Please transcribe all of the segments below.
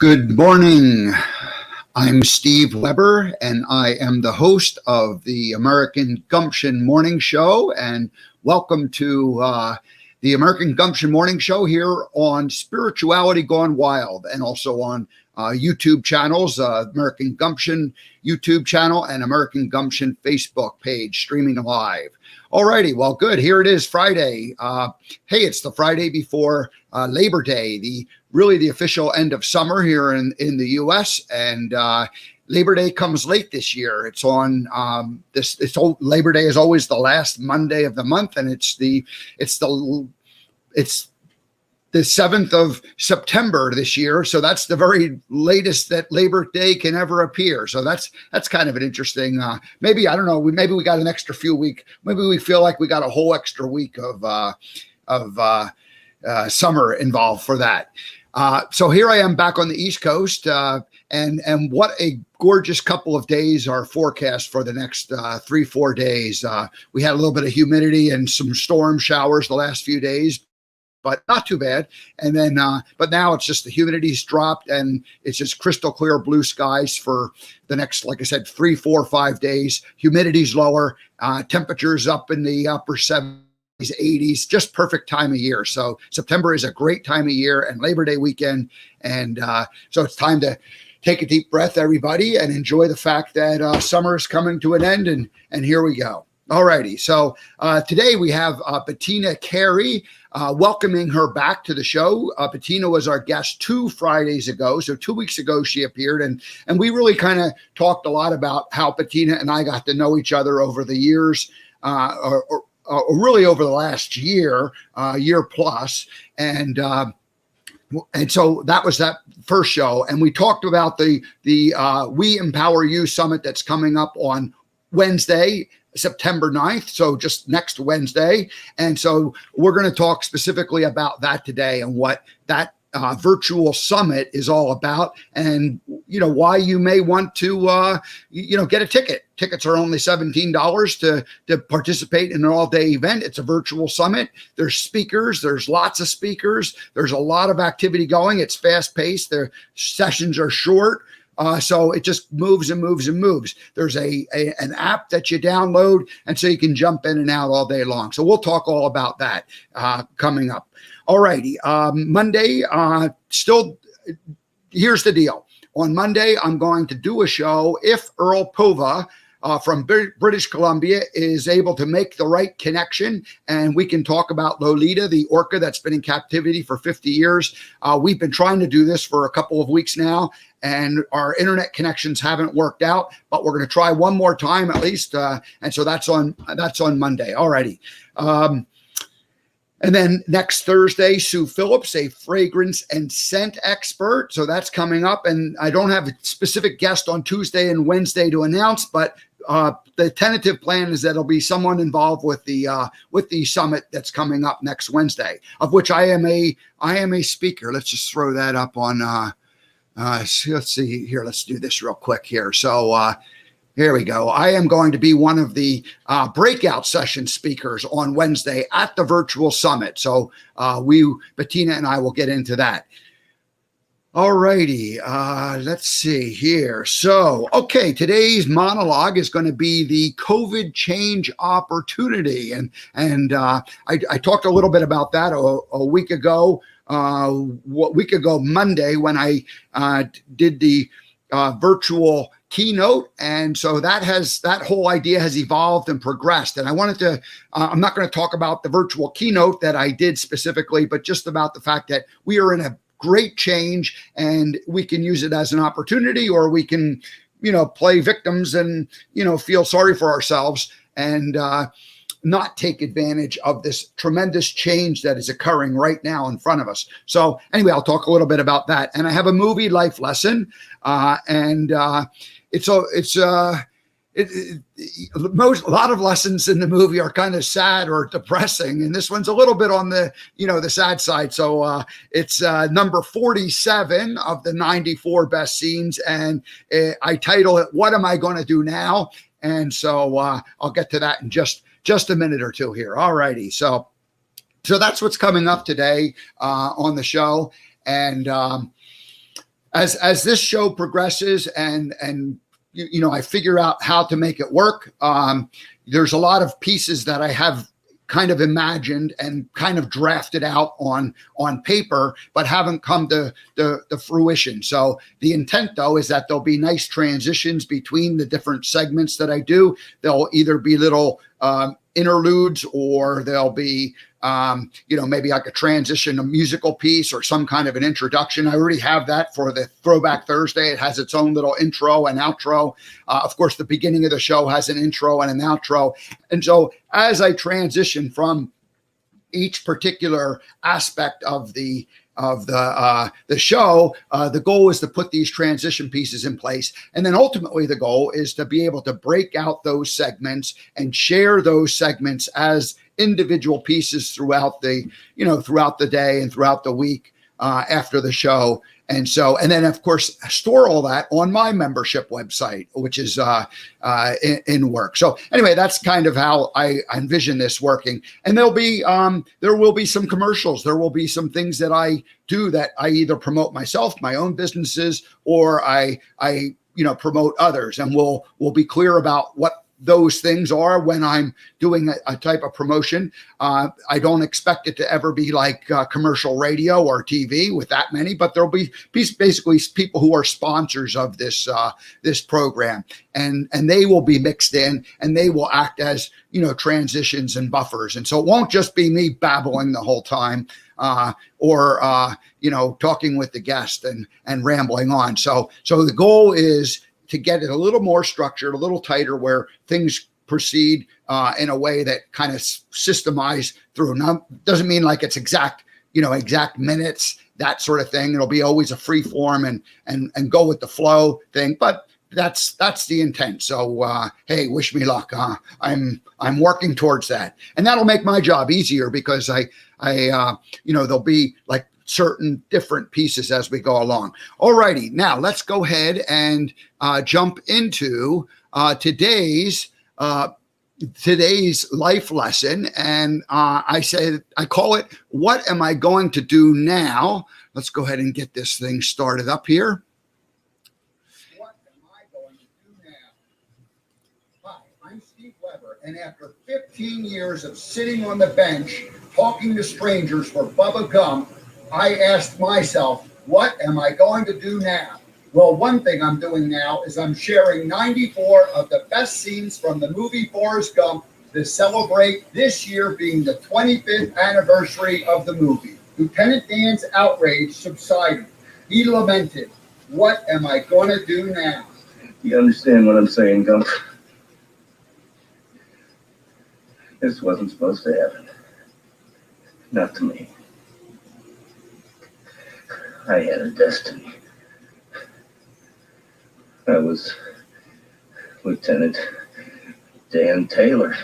Good morning. I'm Steve Weber, and I am the host of the American Gumption Morning Show. And welcome to the American Gumption Morning Show here on Spirituality Gone Wild, and also on YouTube channels, American Gumption YouTube channel and American Gumption Facebook page, streaming live. Alrighty, well, good. Here it is, Friday. Hey, it's the Friday before Labor Day, the official end of summer here in the U.S. And Labor Day comes late this year. It's on Labor Day is always the last Monday of the month, and it's the 7th of September this year. So that's the very latest that Labor Day can ever appear. So that's kind of an interesting, maybe, I don't know, maybe we got an extra few weeks. Maybe we feel like we got a whole extra week of summer involved for that. So here I am back on the East Coast, and what a gorgeous couple of days are forecast for the next 3-4 days. We had a little bit of humidity and some storm showers the last few days, but not too bad. And then, but now it's just the humidity's dropped, and it's just crystal clear blue skies for the next, like I said, 3, 4, 5 days. Humidity's lower, temperatures up in the upper 70s, 80s, just perfect time of year. So September is a great time of year, and Labor Day weekend. And so it's time to take a deep breath, everybody, and enjoy the fact that summer is coming to an end. And here we go. All righty. So today we have Bettina Carey, welcoming her back to the show. Bettina was our guest 2 Fridays ago. So 2 weeks ago she appeared, and we really kind of talked a lot about how Bettina and I got to know each other over the years, or really over the last year plus. And so that was that first show. And we talked about the We Empower You Summit that's coming up on Wednesday, September 9th. So just next Wednesday. And so we're going to talk specifically about that today, and what that virtual summit is all about, and why you may want to get a ticket. Tickets are only $17 to participate in an all-day event. It's a virtual summit. There's speakers. There's lots of speakers. There's a lot of activity going. It's fast-paced. Their sessions are short. So it just moves and moves and moves. There's an app that you download, and so you can jump in and out all day long. So we'll talk all about that coming up. All righty. Monday, here's the deal. On Monday, I'm going to do a show if Earl Pova from British Columbia is able to make the right connection, and we can talk about Lolita, the orca that's been in captivity for 50 years. We've been trying to do this for a couple of weeks now, and our internet connections haven't worked out, but we're going to try one more time at least. And so that's on Monday. All righty. And then next Thursday, Sue Phillips, a fragrance and scent expert. So that's coming up. And I don't have a specific guest on Tuesday and Wednesday to announce, but the tentative plan is that it'll be someone involved with the summit that's coming up next Wednesday, of which I am a speaker. Let's just throw that up on. Let's see here. Let's do this real quick here. So here we go. I am going to be one of the breakout session speakers on Wednesday at the virtual summit. So Bettina and I will get into that. All righty. Let's see here. So, okay, today's monologue is going to be the COVID change opportunity. And I talked a little bit about that a week ago. Monday, when I did the virtual keynote. And so that whole idea has evolved and progressed. And I wanted to, I'm not going to talk about the virtual keynote that I did specifically, but just about the fact that we are in a great change, and we can use it as an opportunity, or we can, play victims and, feel sorry for ourselves and not take advantage of this tremendous change that is occurring right now in front of us. So anyway, I'll talk a little bit about that. And I have a movie life lesson, and a lot of lessons in the movie are kind of sad or depressing, and this one's a little bit on the the sad side. So it's number 47 of the 94 best scenes, and I title it "What Am I Going to Do Now?" And so I'll get to that in just a minute or two here. All righty. So that's what's coming up today on the show, and as this show progresses and I figure out how to make it work, there's a lot of pieces that I have kind of imagined and kind of drafted out on paper, but haven't come to fruition. So the intent, though, is that there'll be nice transitions between the different segments that I do. There'll either be little interludes, or there'll be maybe like a transition, a musical piece, or some kind of an introduction. I already have that for the Throwback Thursday. It has its own little intro and outro. Of course, the beginning of the show has an intro and an outro. And so as I transition from each particular aspect of the show, the goal is to put these transition pieces in place. And then ultimately the goal is to be able to break out those segments and share those segments as individual pieces throughout the day and throughout the week after the show. And then of course store all that on my membership website, which is in work. So anyway, that's kind of how I envision this working. And there will be some commercials. There will be some things that I do that I either promote myself, my own businesses, or I promote others. And we'll be clear about what those things are when I'm doing a type of promotion. I don't expect it to ever be like commercial radio or TV with that many, but there'll be basically people who are sponsors of this program, and they will be mixed in, and they will act as transitions and buffers. And so it won't just be me babbling the whole time, or talking with the guest and rambling on. So the goal is to get it a little more structured, a little tighter, where things proceed in a way that kind of systemized through. Now, doesn't mean like it's exact minutes, that sort of thing. It'll be always a free form and go with the flow thing, but that's the intent. So, hey, wish me luck. I'm working towards that, and that'll make my job easier, because I there'll be like certain different pieces as we go along. All righty. Now let's go ahead and jump into today's life lesson. And I call it, what am I going to do now? Let's go ahead and get this thing started up here. What am I going to do now? Hi, I'm Steve Weber. And after 15 years of sitting on the bench, talking to strangers for Bubba Gump, I asked myself, what am I going to do now? Well, one thing I'm doing now is I'm sharing 94 of the best scenes from the movie Forrest Gump to celebrate this year being the 25th anniversary of the movie. Lieutenant Dan's outrage subsided. He lamented, what am I going to do now? You understand what I'm saying, Gump? This wasn't supposed to happen. Not to me. I had a destiny. I was Lieutenant Dan Taylor.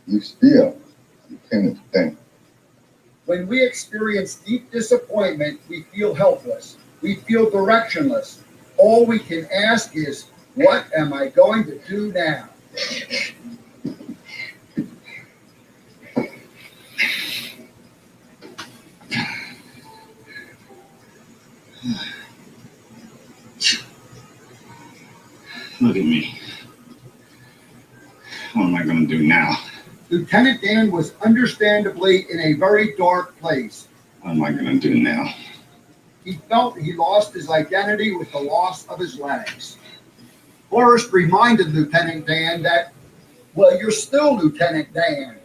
You still Lieutenant Dan. When we experience deep disappointment, we feel helpless. We feel directionless. All we can ask is, what am I going to do now? Look at me. What am I going to do now? Lieutenant Dan was understandably in a very dark place. What am I going to do now? He felt he lost his identity with the loss of his legs. Forrest reminded Lieutenant Dan that, well, you're still Lieutenant Dan.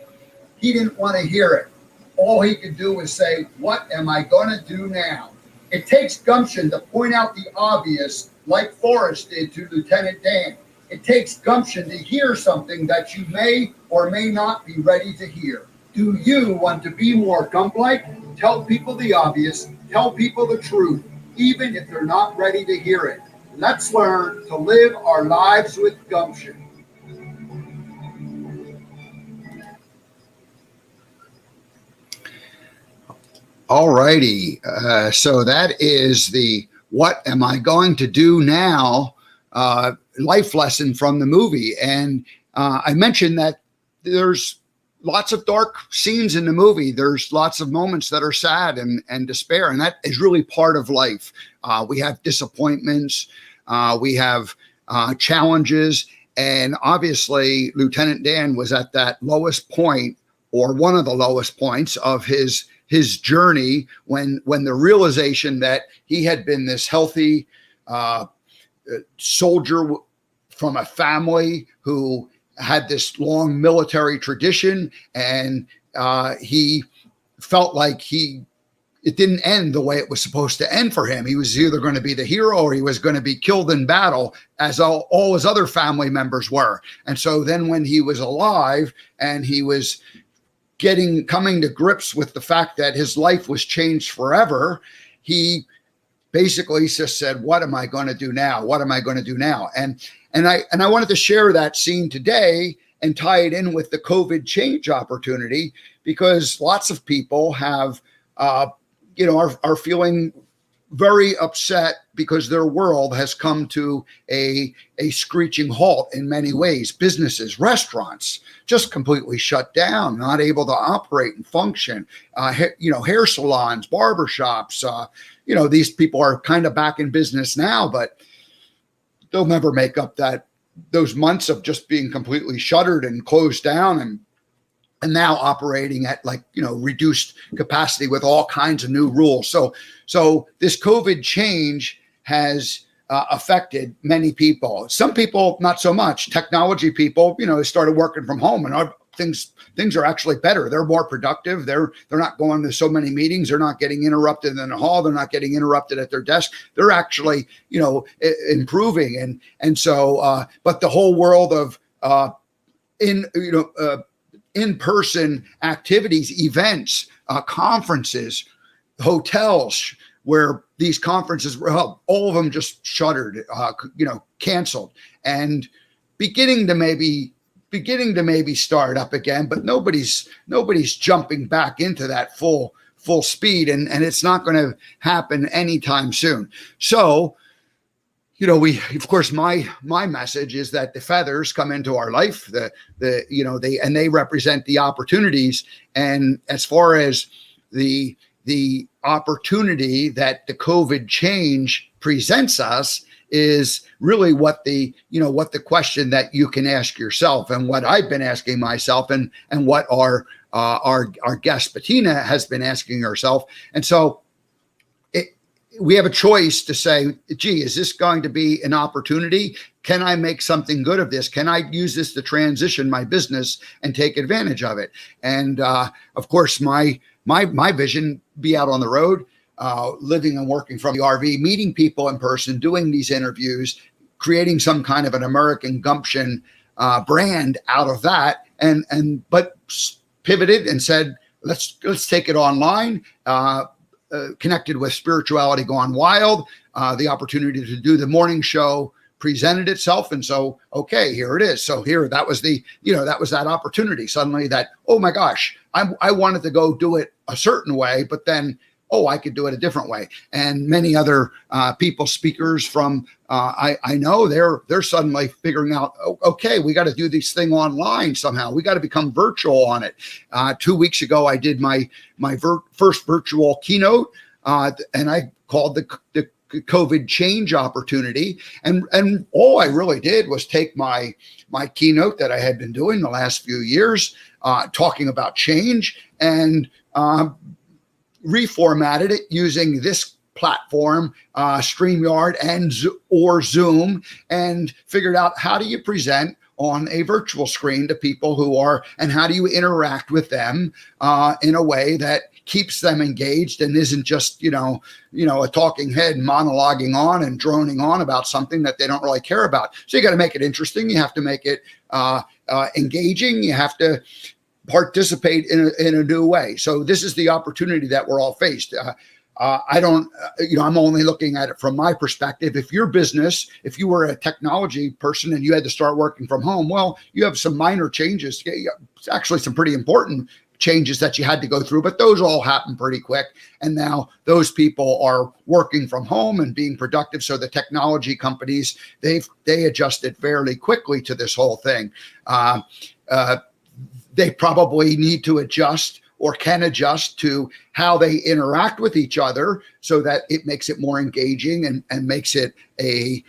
He didn't want to hear it. All he could do was say, what am I going to do now? It takes gumption to point out the obvious, like Forrest did to Lieutenant Dan. It takes gumption to hear something that you may or may not be ready to hear. Do you want to be more Gump-like? Tell people the obvious. Tell people the truth, even if they're not ready to hear it. Let's learn to live our lives with gumption. All righty. So that is the what am I going to do now life lesson from the movie. And I mentioned that there's lots of dark scenes in the movie. There's lots of moments that are sad and despair, and that is really part of life. We have disappointments, we have challenges, and obviously Lieutenant Dan was at that lowest point, or one of the lowest points of his journey, when the realization that he had been this healthy soldier from a family who had this long military tradition, and he felt like it didn't end the way it was supposed to end for him. He was either going to be the hero or he was going to be killed in battle, as all his other family members were. And so then when he was alive and he was coming to grips with the fact that his life was changed forever, he basically just said, what am I going to do now? What am I going to do now? And I wanted to share that scene today and tie it in with the COVID change opportunity, because lots of people have, are feeling very upset because their world has come to a screeching halt in many ways. Businesses, restaurants, just completely shut down, not able to operate and function. Hair salons, barbershops, these people are kind of back in business now, but they'll never make up those months of just being completely shuttered and closed down and now operating at reduced capacity with all kinds of new rules. So this COVID change has affected many people. Some people, not so much. Technology people, started working from home, and things are actually better. They're more productive. They're not going to so many meetings. They're not getting interrupted in the hall. They're not getting interrupted at their desk. They're actually, improving. And so, but the whole world of in-person activities, events, conferences, hotels, where these conferences were held, all of them just shuttered, canceled, and beginning to maybe start up again, but nobody's jumping back into that full speed, and it's not going to happen anytime soon. So, of course, my message is that the feathers come into our life, they represent the opportunities. And as far as the opportunity that the COVID change presents us is really what the question that you can ask yourself, and what I've been asking myself, and what our guest Bettina has been asking herself. And so we have a choice to say, gee, is this going to be an opportunity? Can I make something good of this? Can I use this to transition my business and take advantage of it? And of course, my vision, be out on the road, living and working from the RV, meeting people in person, doing these interviews, creating some kind of an American Gumption brand out of that, but pivoted and said, let's take it online. Connected with Spirituality Gone Wild, the opportunity to do the morning show presented itself. And so, okay, here it is. So that was that opportunity suddenly that, oh my gosh, I wanted to go do it a certain way, but then, I could do it a different way. And many other speakers from I know they're suddenly figuring out, okay, we got to do this thing online somehow. We got to become virtual on it. 2 weeks ago, I did my first virtual keynote, and I called the COVID change opportunity. And all I really did was take my keynote that I had been doing the last few years, talking about change, and reformatted it using this platform, StreamYard or Zoom, and figured out, how do you present on a virtual screen to people and how do you interact with them in a way that keeps them engaged and isn't just, a talking head monologuing on and droning on about something that they don't really care about. So you got to make it interesting. You have to make it engaging. You have to participate in a new way. So this is the opportunity that we're all faced. I'm only looking at it from my perspective. If your business, if you were a technology person and you had to start working from home, well, you have some minor changes, actually some pretty important changes that you had to go through, but those all happen pretty quick. And now those people are working from home and being productive. So the technology companies, they adjusted fairly quickly to this whole thing. they probably need to adjust or can adjust to how they interact with each other so that it makes it more engaging and makes it a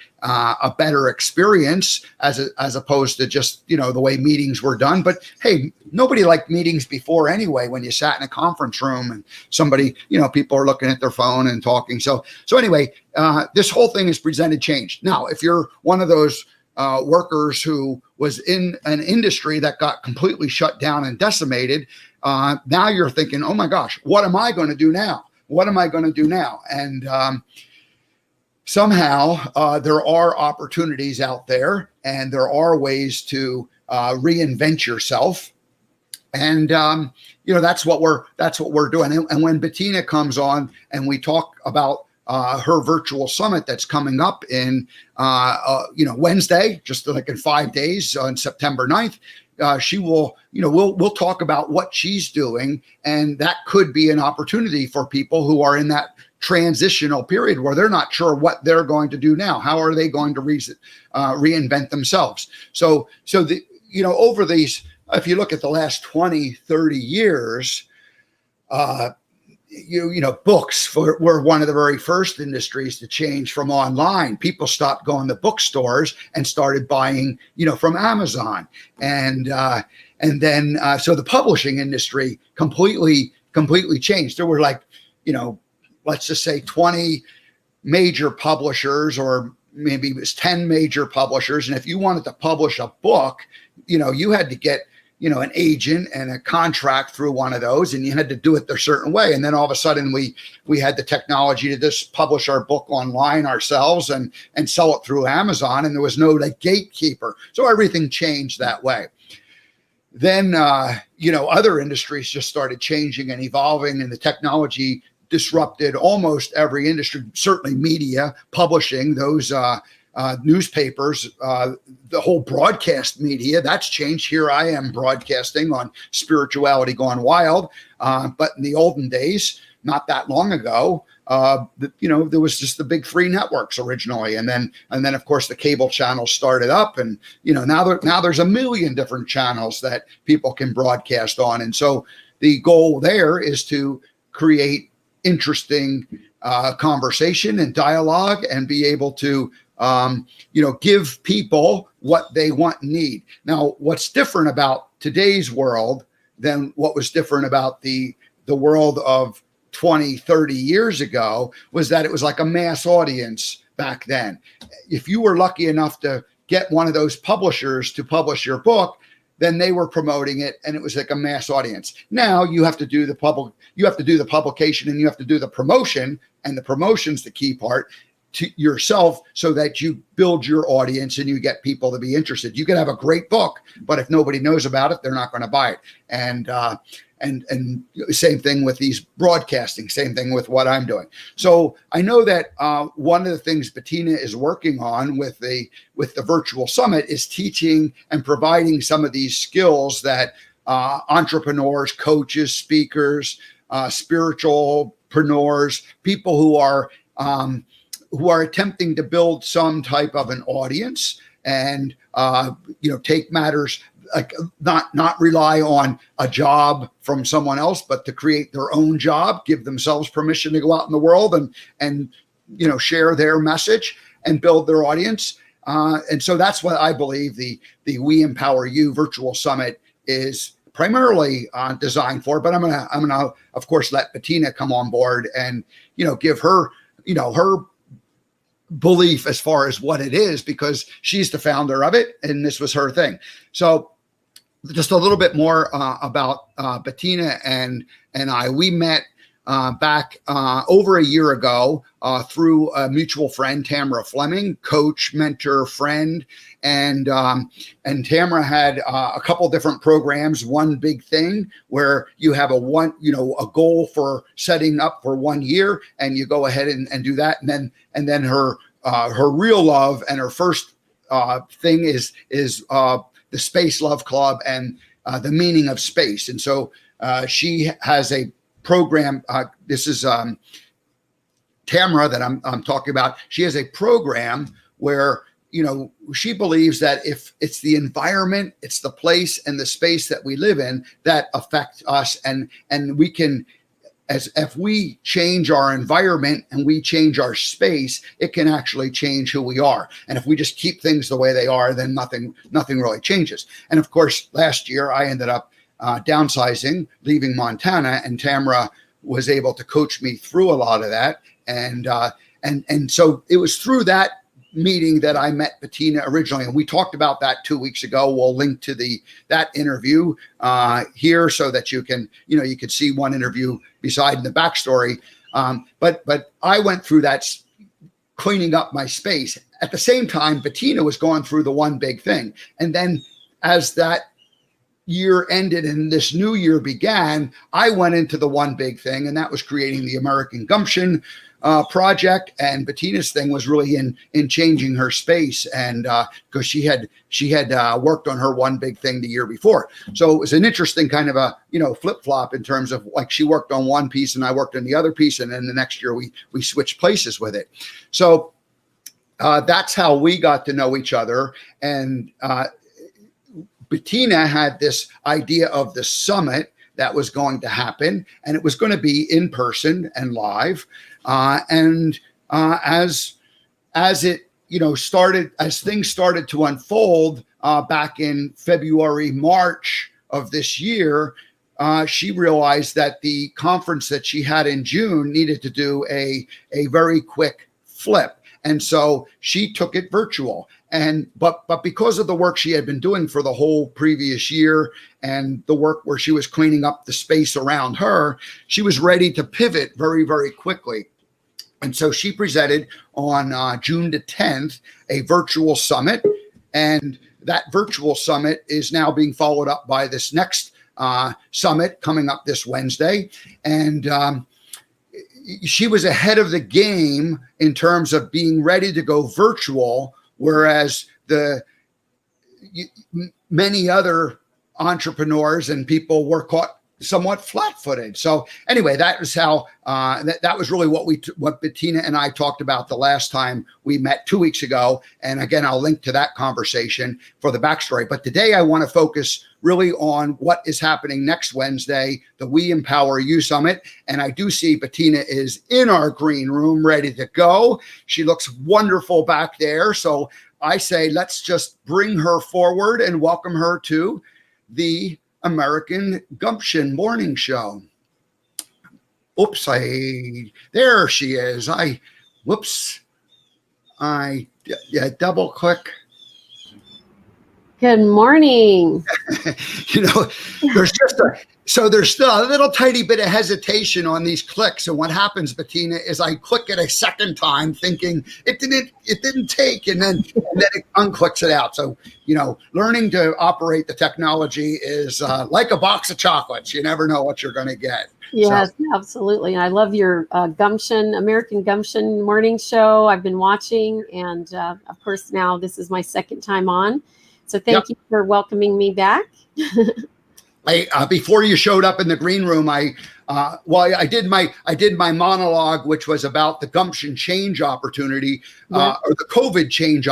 better experience as opposed to just, the way meetings were done. But hey, nobody liked meetings before anyway, when you sat in a conference room and somebody, people are looking at their phone and talking. So anyway, this whole thing has presented change. Now, if you're one of those workers who was in an industry that got completely shut down and decimated, now you're thinking, oh my gosh, what am I going to do now? What am I going to do now? And somehow there are opportunities out there, and there are ways to reinvent yourself. And that's what we're doing. And when Bettina comes on and we talk about her virtual summit that's coming up in Wednesday, just like in 5 days on September 9th, she will, we'll talk about what she's doing, and that could be an opportunity for people who are in that transitional period where they're not sure what they're going to do now. How are they going to reinvent themselves? So over these, if you look at the last 20, 30 years, books were one of the very first industries to change from online. People stopped going to bookstores and started buying, from Amazon. And then so the publishing industry completely changed. There were let's just say 20 major publishers, or maybe it was 10 major publishers. And if you wanted to publish a book, you had to get an agent and a contract through one of those, and you had to do it a certain way. And then all of a sudden we had the technology to just publish our book online ourselves and sell it through Amazon. And there was no gatekeeper. So everything changed that way. Then, other industries just started changing and evolving, and the technology disrupted almost every industry, certainly media, publishing, those newspapers, the whole broadcast media, that's changed. Here I am broadcasting on Spirituality Gone Wild. But in the olden days, not that long ago, there was just the big three networks originally. And then of course the cable channels started up, and, now there's a million different channels that people can broadcast on. And so the goal there is to create interesting conversation and dialogue, and be able to give people what they want and need. Now, what's different about today's world than what was different about the world of 20, 30 years ago was that it was like a mass audience back then. If you were lucky enough to get one of those publishers to publish your book, then they were promoting it, and it was like a mass audience. Now you have to do the publication, and you have to do the promotion, and the promotion's the key part, to yourself, so that you build your audience and you get people to be interested. You can have a great book, but if nobody knows about it, they're not going to buy it. And same thing with these broadcasting, same thing with what I'm doing. So I know that one of the things Bettina is working on with the virtual summit is teaching and providing some of these skills that entrepreneurs, coaches, speakers, spiritualpreneurs, people who are attempting to build some type of an audience, and take matters, like not rely on a job from someone else, but to create their own job, give themselves permission to go out in the world and share their message and build their audience. And so that's what I believe the We Empower You virtual summit is primarily designed for. But I'm gonna of course let Bettina come on board and give her her belief as far as what it is, because she's the founder of it and this was her thing. So just a little bit more about Bettina and I. We met back over a year ago through a mutual friend, Tamara Fleming, coach, mentor, friend. And Tamara had a couple different programs. One big thing where you have a goal for setting up for 1 year, and you go ahead and do that. And then her real love and her first thing is the Space Love Club and the meaning of space. And so she has a program. This is Tamara that I'm talking about. She has a program where she believes that if it's the environment, it's the place and the space that we live in that affect us, and we can, as if we change our environment and we change our space, it can actually change who we are. And if we just keep things the way they are, then nothing really changes. And of course, last year I ended up downsizing, leaving Montana, and Tamara was able to coach me through a lot of that. And so it was through that meeting that I met Bettina originally, and we talked about that 2 weeks ago. We'll link to that interview here so that you can see one interview beside the backstory. But I went through that cleaning up my space. At the same time, Bettina was going through the one big thing, and then as that year ended and this new year began, I went into the one big thing, and that was creating the American Gumption project. And Bettina's thing was really in changing her space, and because she had worked on her one big thing the year before. So it was an interesting kind of a flip-flop in terms of, like, she worked on one piece and I worked on the other piece, and then the next year we switched places with it. So that's how we got to know each other. And Bettina had this idea of the summit that was going to happen, and it was going to be in person and live. And as it started, as things started to unfold back in February, March of this year, she realized that the conference that she had in June needed to do a very quick flip. And so she took it virtual. But because of the work she had been doing for the whole previous year and the work where she was cleaning up the space around her, she was ready to pivot very, very quickly. And so she presented on June the 10th a virtual summit. And that virtual summit is now being followed up by this next summit coming up this Wednesday. And she was ahead of the game in terms of being ready to go virtual, whereas many other entrepreneurs and people were caught somewhat flat-footed. So anyway, that was how that was really what Bettina and I talked about the last time we met 2 weeks ago. And again, I'll link to that conversation for the backstory. But today I want to focus really on what is happening next Wednesday, the We Empower You Summit. And I do see Bettina is in our green room ready to go. She looks wonderful back there. So I say, let's just bring her forward and welcome her to the American Gumption morning show. Oops, there she is. I double click. Good morning. There's still a little tiny bit of hesitation on these clicks. And what happens, Bettina, is I click it a second time thinking it didn't take, and then it unclicks it out. So, learning to operate the technology is like a box of chocolates. You never know what you're going to get. Yes, absolutely. And I love your American Gumption morning show. I've been watching, and of course now this is my second time on. So thank you for welcoming me back. Before you showed up in the green room, I did my monologue, which was about the Gumption change opportunity, or the COVID change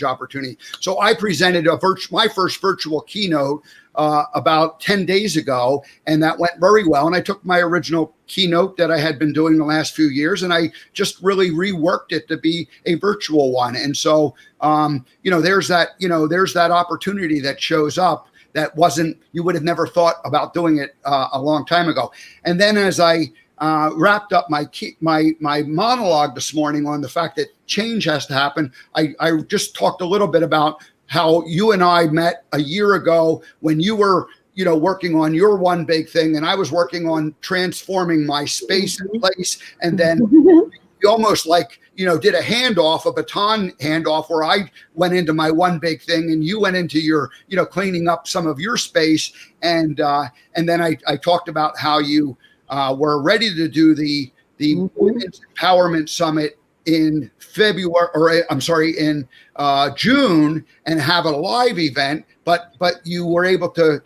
opportunity. So I presented my first virtual keynote about 10 days ago, and that went very well. And I took my original keynote that I had been doing the last few years, and I just really reworked it to be a virtual one. And so, there's that opportunity that shows up that you would have never thought about doing it a long time ago. And then as I wrapped up my monologue this morning on the fact that change has to happen, I just talked a little bit about how you and I met a year ago when you were working on your one big thing, and I was working on transforming my space and place. And then you almost did a baton handoff where I went into my one big thing and you went into your, cleaning up some of your space. And then I talked about how you were ready to do the Women's Empowerment Summit in June and have a live event, but you were able to,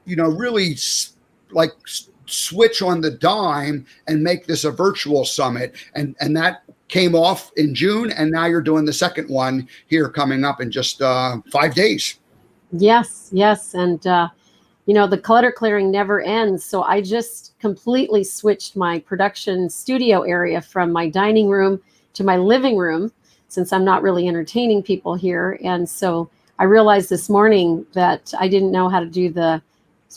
really switch on the dime and make this a virtual summit. And that came off in June, and now you're doing the second one here coming up in just 5 days. Yes, yes. And, the clutter clearing never ends. So I just completely switched my production studio area from my dining room to my living room, since I'm not really entertaining people here. And so I realized this morning that I didn't know how to do the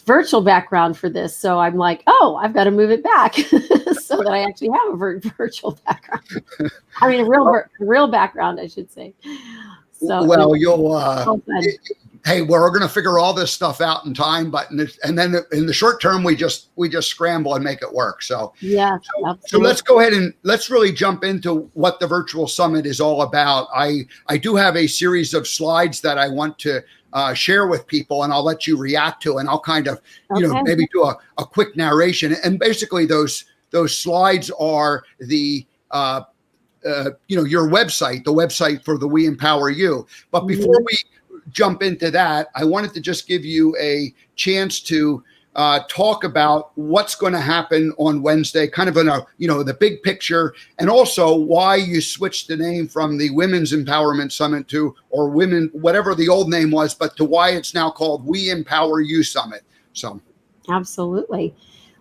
virtual background for this. So I'm like, oh, I've got to move it back so that I actually have a virtual background. I mean, a real background, I should say. So well, hey, we're going to figure all this stuff out in time, but and then in the short term, we just scramble and make it work. So yeah. So let's go ahead and let's really jump into what the virtual summit is all about. I do have a series of slides that I want to share with people, and I'll let you react to, and I'll kind of, maybe do a quick narration. And basically those slides are the, your website, the website for the We Empower You. But before we jump into that, I wanted to just give you a chance to talk about what's going to happen on Wednesday, kind of in the big picture, and also why you switched the name from the Women's Empowerment Summit to, or Women, whatever the old name was, but to why it's now called We Empower You Summit. So, absolutely.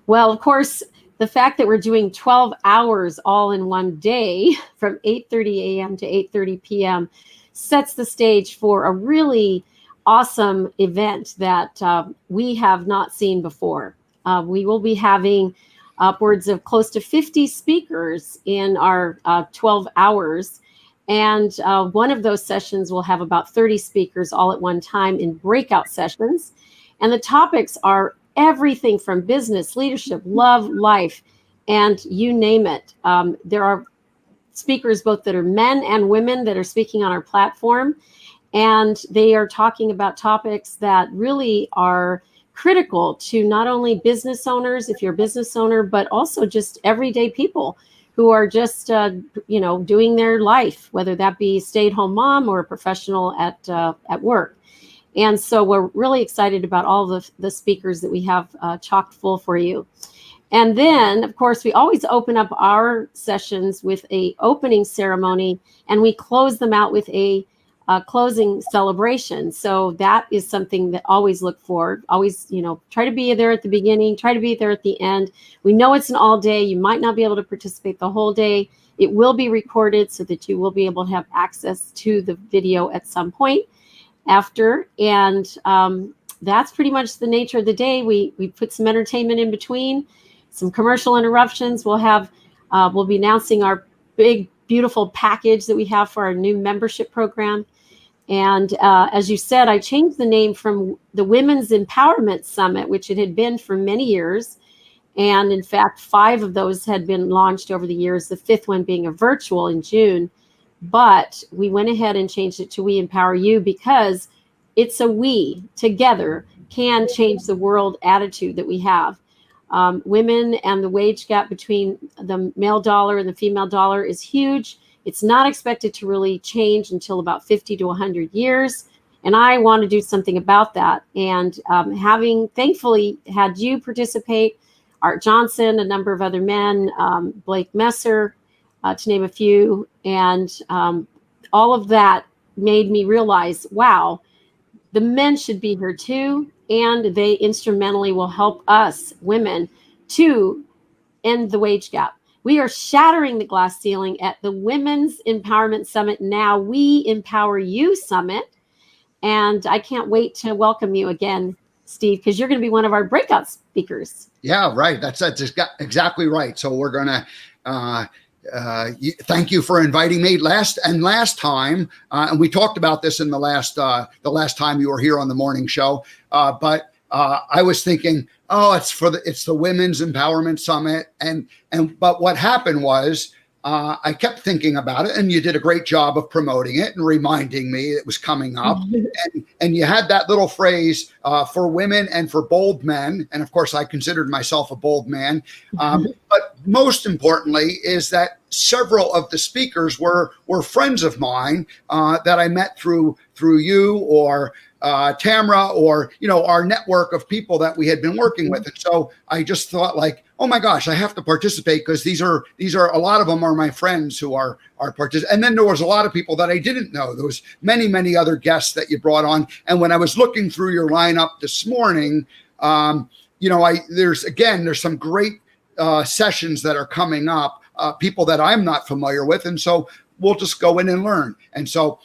Well, of course, the fact that we're doing 12 hours all in one day from 8:30 a.m. to 8:30 p.m. sets the stage for a really awesome event that we have not seen before. We will be having upwards of close to 50 speakers in our 12 hours. And one of those sessions will have about 30 speakers all at one time in breakout sessions. And the topics are everything from business, leadership, love, life, and you name it. There are speakers both that are men and women that are speaking on our platform. And they are talking about topics that really are critical to not only business owners, if you're a business owner, but also just everyday people who are just, doing their life, whether that be a stay-at-home mom or a professional at work. And so we're really excited about all the speakers that we have chock full for you. And then, of course, we always open up our sessions with a opening ceremony, and we close them out with a closing celebration. So that is something that always look for. Always, try to be there at the beginning, try to be there at the end. We know it's an all day. You might not be able to participate the whole day. It will be recorded so that you will be able to have access to the video at some point after. And that's pretty much the nature of the day. We put some entertainment in between, some commercial interruptions. We'll be announcing our big, beautiful package that we have for our new membership program. And as you said, I changed the name from the Women's Empowerment Summit, which it had been for many years. And in fact, 5 of those had been launched over the years, the 5th one being a virtual in June. But we went ahead and changed it to We Empower You because it's a we together can change the world attitude that we have. Women and the wage gap between the male dollar and the female dollar is huge. It's not expected to really change until about 50 to 100 years. And I want to do something about that. And having thankfully had you participate, Art Johnson, a number of other men, Blake Messer, to name a few. And all of that made me realize, wow, the men should be here too. And they instrumentally will help us women to end the wage gap. We are shattering the glass ceiling at the Women's Empowerment Summit. Now We Empower You Summit. And I can't wait to welcome you again, Steve, because you're going to be one of our breakout speakers. Yeah, right. That's exactly right. So we're going to thank you for inviting me last time. And we talked about this in the last time you were here on the morning show. But I was thinking, it's the Women's Empowerment Summit. But what happened was, I kept thinking about it, and you did a great job of promoting it and reminding me it was coming up. And you had that little phrase for women and for bold men. And of course, I considered myself a bold man. But most importantly is that several of the speakers were friends of mine that I met through through you or Tamara or, our network of people that we had been working with. And so I just thought like, oh my gosh, I have to participate because these are a lot of them are my friends who are participating. And then there was a lot of people that I didn't know. There was many, many other guests that you brought on. And when I was looking through your lineup this morning, there's some great sessions that are coming up, people that I'm not familiar with. And so we'll just go in and learn. And so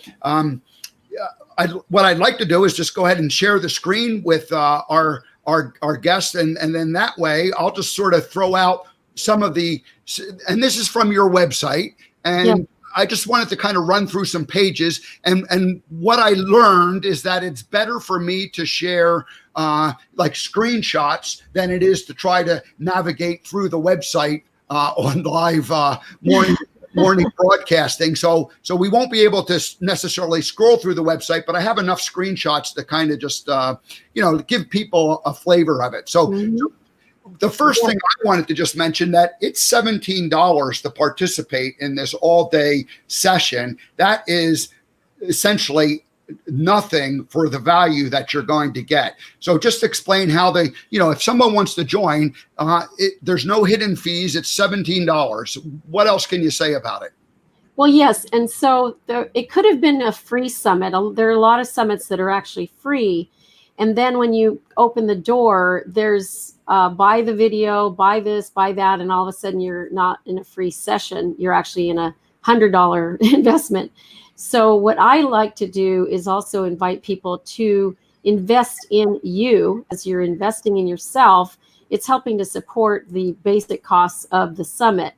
what I'd like to do is just go ahead and share the screen with our guests. And then that way I'll just sort of throw out some of and this is from your website. And yeah. I just wanted to kind of run through some pages. And what I learned is that it's better for me to share like screenshots than it is to try to navigate through the website on live morning broadcasting. So we won't be able to necessarily scroll through the website, but I have enough screenshots to kind of just, give people a flavor of it. So the first thing I wanted to just mention that it's $17 to participate in this all-day session. That is essentially nothing for the value that you're going to get. So just explain how if someone wants to join, there's no hidden fees. It's $17. What else can you say about it? Well, yes. And so it could have been a free summit. There are a lot of summits that are actually free. And then when you open the door, there's buy the video, buy this, buy that. And all of a sudden you're not in a free session. You're actually in a $100 investment. So what I like to do is also invite people to invest in you. As you're investing in yourself, it's helping to support the basic costs of the summit.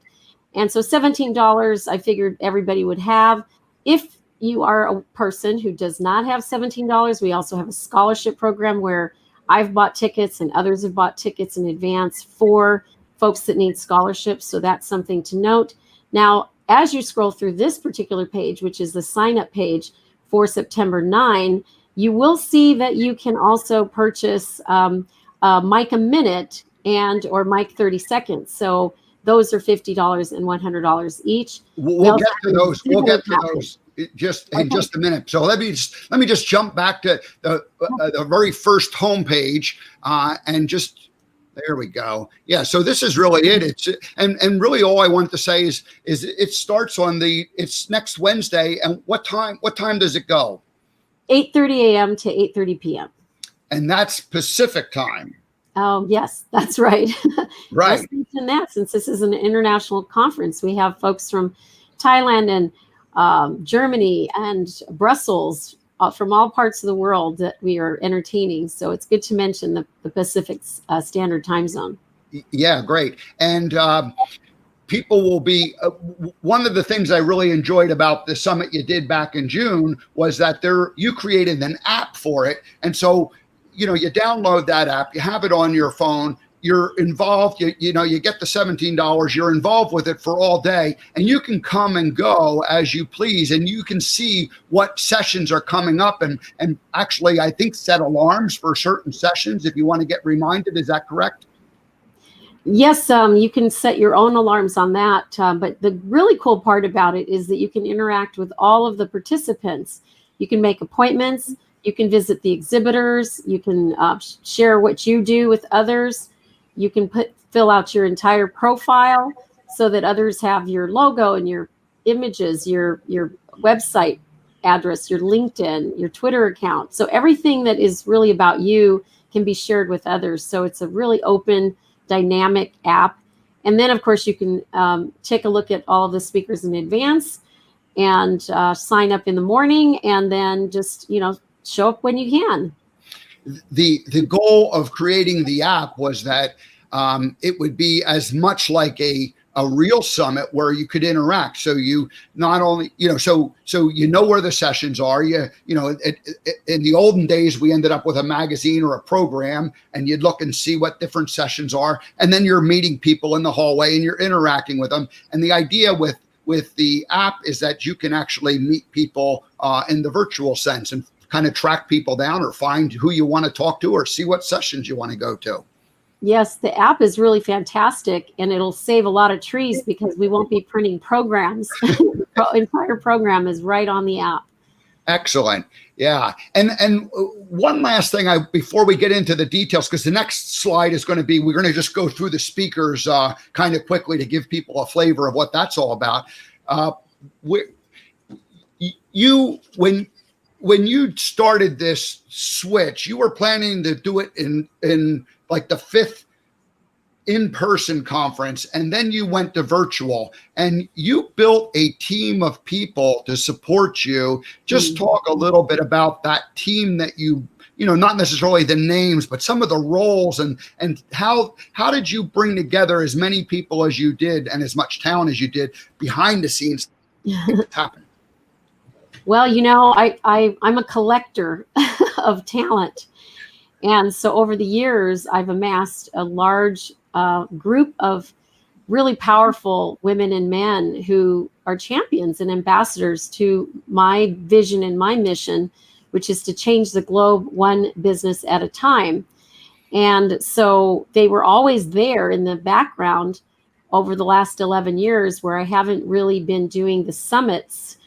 And so $17, I figured everybody would have. If you are a person who does not have $17, we also have a scholarship program where I've bought tickets and others have bought tickets in advance for folks that need scholarships. So that's something to note. Now, as you scroll through this particular page, which is the sign up page for September 9, you will see that you can also purchase Mic a Minute or Mic 30 Seconds. So those are $50 and $100 each. We'll get to those. We'll get to those just in just a minute. So let me just jump back to the very first homepage and just. There we go. Yeah. So this is really it. It's and really all I wanted to say is it starts it's next Wednesday. And what time does it go? 8:30 a.m. to 8:30 p.m. And that's Pacific time. Oh, yes, that's right. Right. Let's mention that since this is an international conference, we have folks from Thailand and Germany and Brussels, from all parts of the world that we are entertaining. So it's good to mention the Pacific Standard Time Zone. Yeah, great. And people will be, one of the things I really enjoyed about the summit you did back in June was that you created an app for it. And so, you download that app, you have it on your phone, you're involved, you get the $17, you're involved with it for all day, and you can come and go as you please, and you can see what sessions are coming up and actually, I think, set alarms for certain sessions if you want to get reminded. Is that correct? Yes, you can set your own alarms on that. But the really cool part about it is that you can interact with all of the participants. You can make appointments. You can visit the exhibitors. You can share what you do with others. You can fill out your entire profile so that others have your logo and your images, your website address, your LinkedIn, your Twitter account. So everything that is really about you can be shared with others. So it's a really open, dynamic app. And then, of course, you can take a look at all of the speakers in advance and sign up in the morning and then just, show up when you can. The goal of creating the app was that it would be as much like a real summit where you could interact. So you not only, so where the sessions are. In the olden days, we ended up with a magazine or a program, and you'd look and see what different sessions are, and then you're meeting people in the hallway and you're interacting with them. And the idea with the app is that you can actually meet people in the virtual sense and kind of track people down or find who you want to talk to or see what sessions you want to go to. Yes, the app is really fantastic, and it'll save a lot of trees because we won't be printing programs. The entire program is right on the app. Excellent. Yeah. And one last thing before we get into the details, because the next slide is going to be, we're going to just go through the speakers kind of quickly to give people a flavor of what that's all about. When you started this switch, you were planning to do it in like the 5th in-person conference, and then you went to virtual, and you built a team of people to support you. Just talk a little bit about that team that you know, not necessarily the names, but some of the roles, and how did you bring together as many people as you did and as much talent as you did behind the scenes to happen? Well, you know, I'm a collector of talent. And so over the years, I've amassed a large group of really powerful women and men who are champions and ambassadors to my vision and my mission, which is to change the globe one business at a time. And so they were always there in the background over the last 11 years where I haven't really been doing the summits.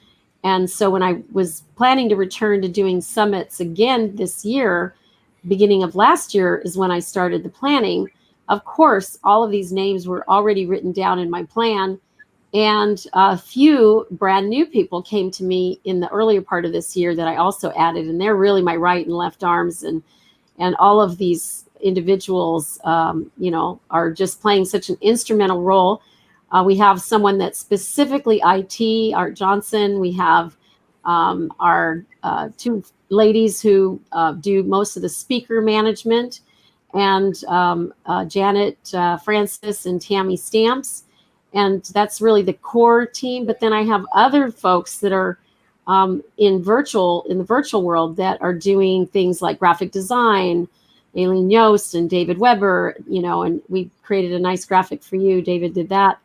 And so when I was planning to return to doing summits again this year, beginning of last year is when I started the planning. Of course, all of these names were already written down in my plan. And a few brand new people came to me in the earlier part of this year that I also added. And they're really my right and left arms. And all of these individuals, you know, are just playing such an instrumental role. We have someone that's specifically IT, Art Johnson. We have our 2 ladies who do most of the speaker management, and Janet Francis and Tammy Stamps. And that's really the core team. But then I have other folks that are in the virtual world that are doing things like graphic design, Aileen Yost and David Weber, you know, and we created a nice graphic for you. David did that.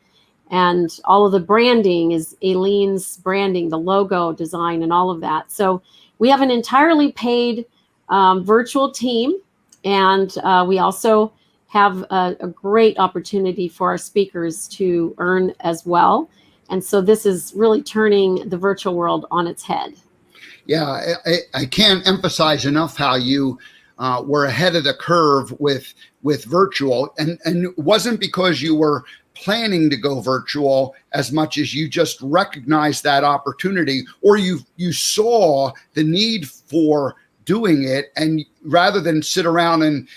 And all of the branding is Aileen's branding, the logo design and all of that. So we have an entirely paid virtual team. And we also have a great opportunity for our speakers to earn as well. And so this is really turning the virtual world on its head. Yeah, I can't emphasize enough how you were ahead of the curve with virtual. And it wasn't because you were planning to go virtual as much as you just recognized that opportunity, or you saw the need for doing it, and rather than sit around and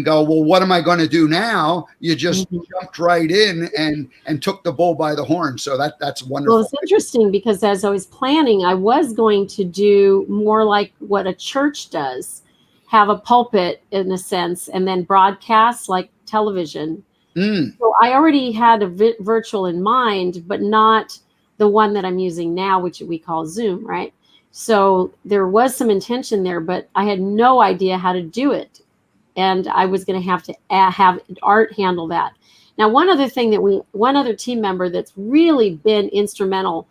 go, well, what am I going to do now? You just jumped right in and took the bull by the horn. So that's wonderful. Well, it's interesting because as I was planning, I was going to do more like what a church does, have a pulpit in a sense, and then broadcast like television. So I already had a virtual in mind, but not the one that I'm using now, which we call Zoom, right? So there was some intention there, but I had no idea how to do it. And I was going to have Art handle that. Now, one other team member that's really been instrumental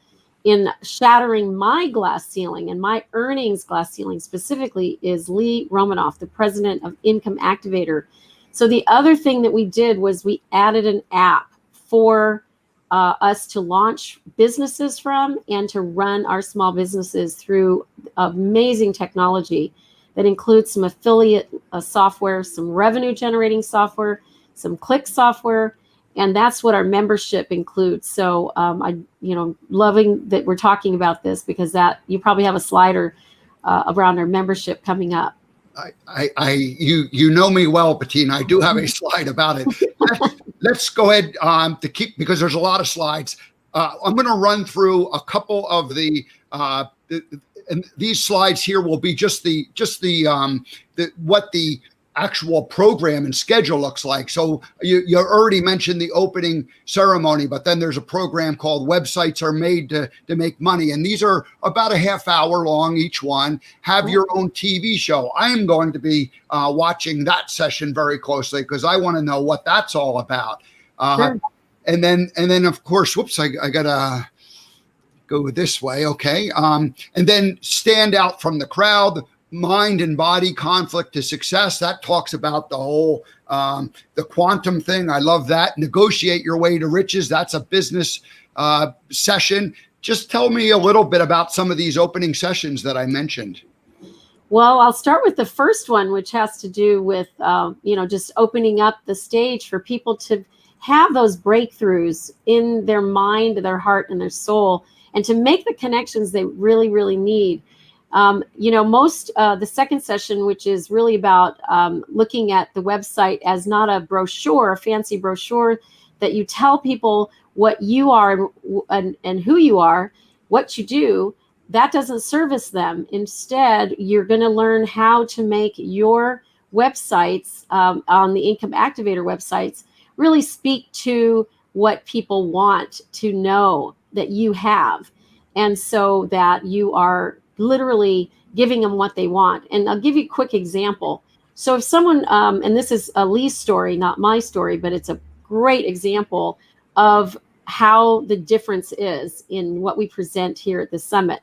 in shattering my glass ceiling and my earnings glass ceiling specifically is Lee Romanoff, the president of Income Activator. So the other thing that we did was we added an app for us to launch businesses from and to run our small businesses through amazing technology that includes some affiliate software, some revenue generating software, some click software, and that's what our membership includes. So loving that we're talking about this because that you probably have a slider around our membership coming up. You know me well, Bettina. I do have a slide about it. Let's go ahead because there's a lot of slides. I'm going to run through a couple of and these slides here will be just what the actual program and schedule looks like. So you already mentioned the opening ceremony, but then there's a program called Websites Are Made to Make Money. And these are about a half hour long each one. Have your own TV show. I am going to be watching that session very closely because I want to know what that's all about. Sure. And then of course, I gotta go this way. Okay. And then stand out from the crowd. Mind and body conflict to success. That talks about the whole the quantum thing. I love that. Negotiate your way to riches. That's a business session. just tell me a little bit about some of these opening sessions that I mentioned. Well, I'll start with the first one, which has to do with, just opening up the stage for people to have those breakthroughs in their mind, their heart, and their soul, and to make the connections they really, really need. The second session, which is really about looking at the website as not a brochure, a fancy brochure that you tell people what you are and who you are, what you do, that doesn't service them. Instead, you're going to learn how to make your websites on the Income Activator websites really speak to what people want to know that you have. And so that you are literally giving them what they want. And I'll give you a quick example. So if someone, and this is a Lee's story, not my story, but it's a great example of how the difference is in what we present here at the summit.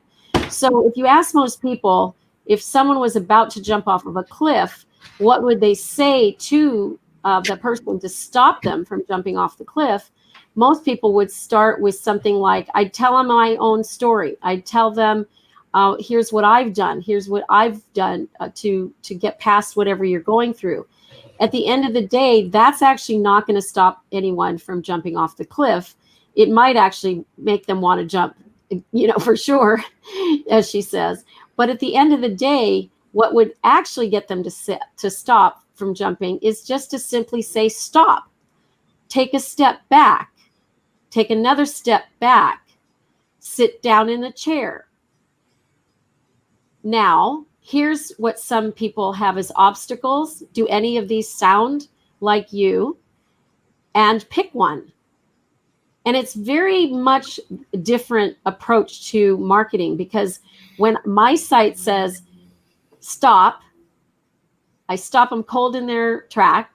So if you ask most people, if someone was about to jump off of a cliff, what would they say to the person to stop them from jumping off the cliff? Most people would start with something like, I'd tell them my own story. I'd tell them, here's what I've done. Here's what I've done to get past whatever you're going through. At the end of the day, that's actually not going to stop anyone from jumping off the cliff. It might actually make them want to jump, for sure, as she says. But at the end of the day, what would actually get them to stop from jumping is just to simply say, stop, take a step back, take another step back, sit down in the chair. Now, here's what some people have as obstacles. Do any of these sound like you? And pick one. And it's very much a different approach to marketing, because when my site says stop, I stop them cold in their track,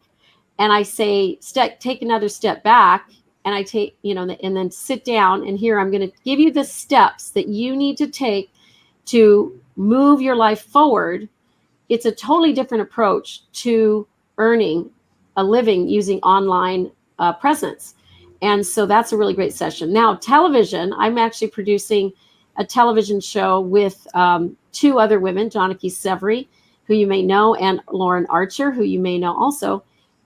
and I say, take another step back, and I take, and then sit down, and here I'm going to give you the steps that you need to take to move your life forward. It's a totally different approach to earning a living using online presence. And so that's a really great session. Now, television, I'm actually producing a television show with two other women, Johnny Severy, who you may know, and Lauren Archer, who you may know also.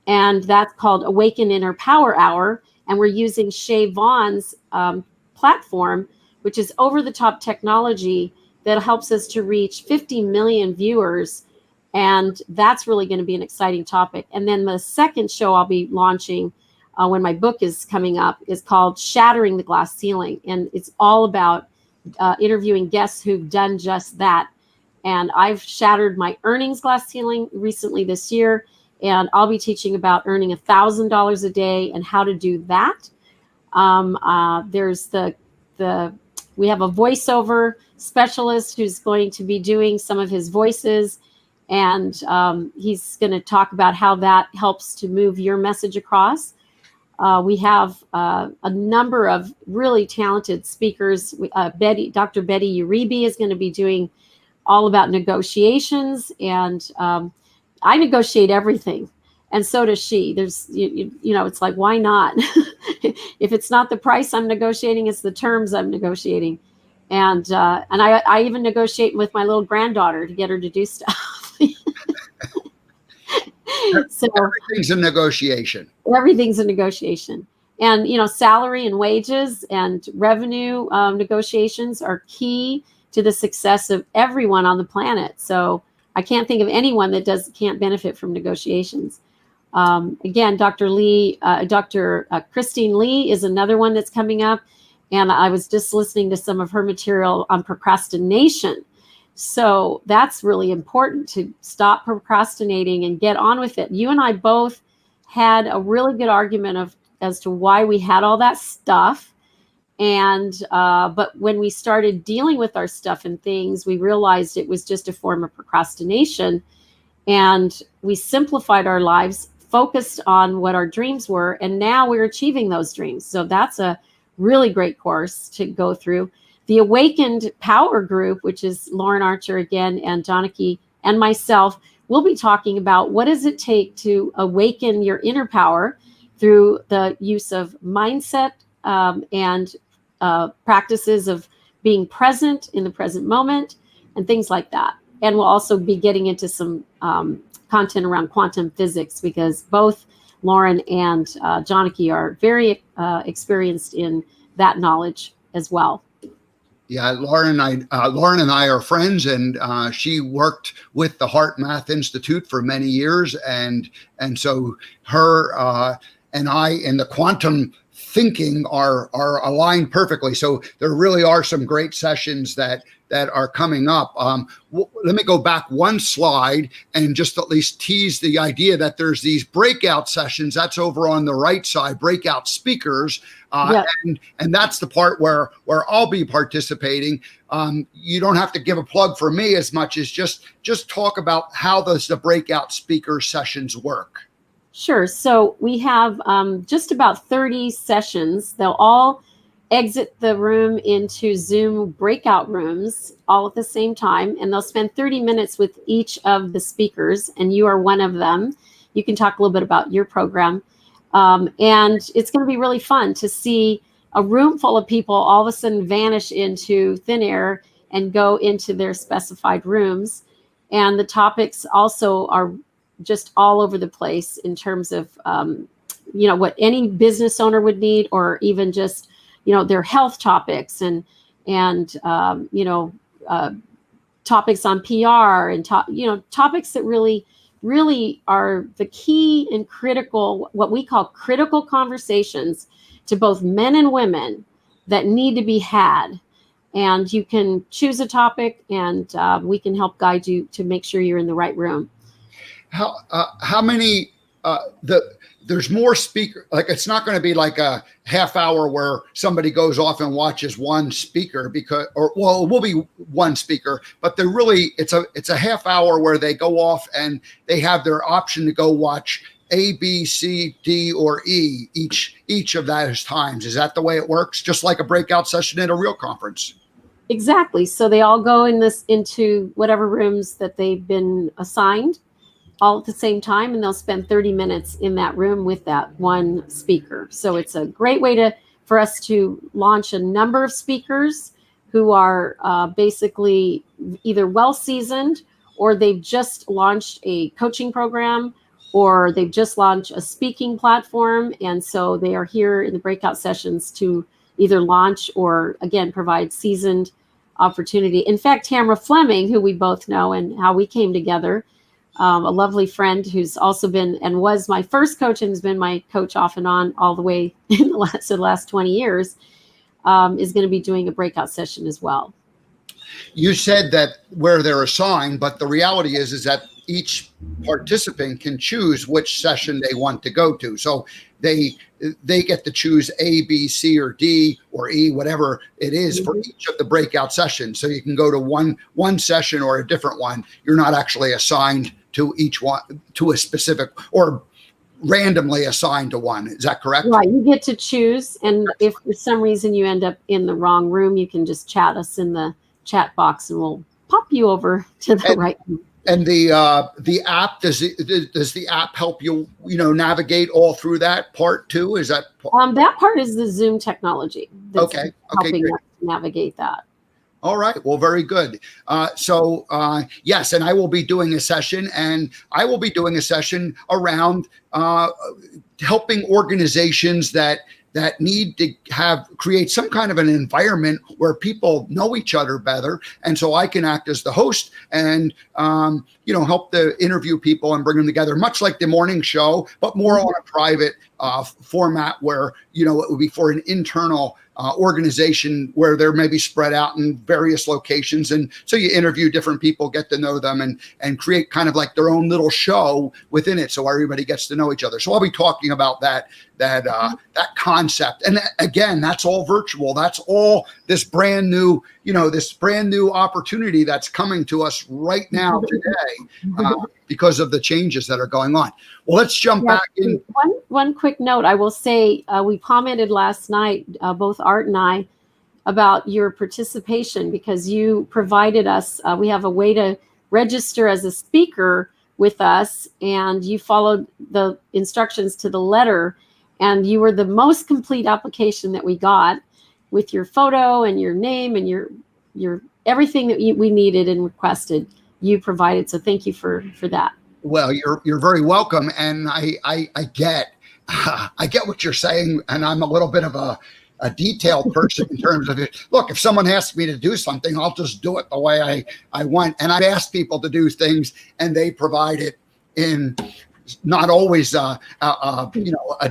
And that's called Awaken Inner Power Hour. And we're using Shay Vaughn's platform, which is over-the-top technology that helps us to reach 50 million viewers. And that's really going to be an exciting topic. And then the second show I'll be launching when my book is coming up is called Shattering the Glass Ceiling. And it's all about interviewing guests who've done just that. And I've shattered my earnings glass ceiling recently this year. And I'll be teaching about earning $1,000 a day and how to do that. We have a voiceover specialist who's going to be doing some of his voices. And he's going to talk about how that helps to move your message across. We have a number of really talented speakers. Dr. Betty Uribe is going to be doing all about negotiations, and I negotiate everything, and so does she. There's, it's like, why not? If it's not the price I'm negotiating, it's the terms I'm negotiating, and I even negotiate with my little granddaughter to get her to do stuff. So everything's a negotiation. Everything's a negotiation. And, salary and wages and revenue negotiations are key to the success of everyone on the planet. So I can't think of anyone that can't benefit from negotiations. Again, Dr. Christine Lee is another one that's coming up. And I was just listening to some of her material on procrastination. So that's really important, to stop procrastinating and get on with it. You and I both had a really good argument as to why we had all that stuff. And but when we started dealing with our stuff and things, we realized it was just a form of procrastination. And we simplified our lives, focused on what our dreams were, and now we're achieving those dreams. So that's a really great course to go through. The Awakened Power Group, which is Lauren Archer again, and Johnny and myself, we'll be talking about what does it take to awaken your inner power through the use of mindset and practices of being present in the present moment and things like that. And we'll also be getting into some content around quantum physics, because both Lauren and Janaki are very experienced in that knowledge as well. Yeah, Lauren and I are friends, and she worked with the Heart Math Institute for many years, and so her and I in the quantum thinking are aligned perfectly. So there really are some great sessions that are coming up. Let me go back one slide and just at least tease the idea that there's these breakout sessions. That's over on the right side, breakout speakers. And that's the part where I'll be participating. You don't have to give a plug for me as much as just talk about how the breakout speaker sessions work. Sure. So we have just about 30 sessions. They'll all exit the room into Zoom breakout rooms all at the same time, and they'll spend 30 minutes with each of the speakers, and you are one of them. You can talk a little bit about your program. And it's going to be really fun to see a room full of people all of a sudden vanish into thin air and go into their specified rooms. And the topics also are just all over the place in terms of, what any business owner would need, or even just, their health topics and topics on PR and topics that really are the key and critical, what we call critical conversations to both men and women that need to be had. And you can choose a topic, and we can help guide you to make sure you're in the right room. How many, there's more speaker, like it's not going to be like a half hour where somebody goes off and watches one speaker it will be one speaker, but it's a half hour where they go off and they have their option to go watch A, B, C, D, or E each of those times. Is that the way it works? Just like a breakout session at a real conference? Exactly. So they all go into whatever rooms that they've been assigned all at the same time, and they'll spend 30 minutes in that room with that one speaker. So it's a great way for us to launch a number of speakers who are basically either well-seasoned, or they've just launched a coaching program, or they've just launched a speaking platform. And so they are here in the breakout sessions to either launch or, again, provide seasoned opportunity. In fact, Tamara Fleming, who we both know and how we came together, a lovely friend who's also been and was my first coach and has been my coach off and on all the way in the last 20 years, is going to be doing a breakout session as well. You said that where they're assigned, but the reality is that each participant can choose which session they want to go to. So they get to choose A, B, C, or D, or E, whatever it is for each of the breakout sessions. So you can go to one session or a different one. You're not actually assigned to each one, to a specific, or randomly assigned to one. Is that correct? Right. You get to choose. And if for some reason you end up in the wrong room, you can just chat us in the chat box and we'll pop you over to the right room. And the app, does the app help you, navigate all through that part too? Is that that part is the Zoom technology that's helping great. us navigate that. All right. Well, very good. Yes, and I will be doing a session, around helping organizations that need to create some kind of an environment where people know each other better. And so I can act as the host and, help to interview people and bring them together, much like the morning show, but more on a private format where, it would be for an internal organization where they're maybe spread out in various locations. And so you interview different people, get to know them, and create kind of like their own little show within it. So everybody gets to know each other. So I'll be talking about that concept. And again, that's all virtual. That's all this brand new opportunity that's coming to us right now today because of the changes that are going on. Well, let's jump back in. One quick note, I will say, we commented last night, both Art and I, about your participation, because you provided us, we have a way to register as a speaker with us, and you followed the instructions to the letter, and you were the most complete application that we got. with your photo and your name and your everything that we needed and requested, you provided. So thank you for that. Well, you're very welcome, and I get I get what you're saying, and I'm a little bit of a detailed person in terms of it. Look, if someone asks me to do something, I'll just do it the way I want. And I've asked people to do things, and they provide it in not always a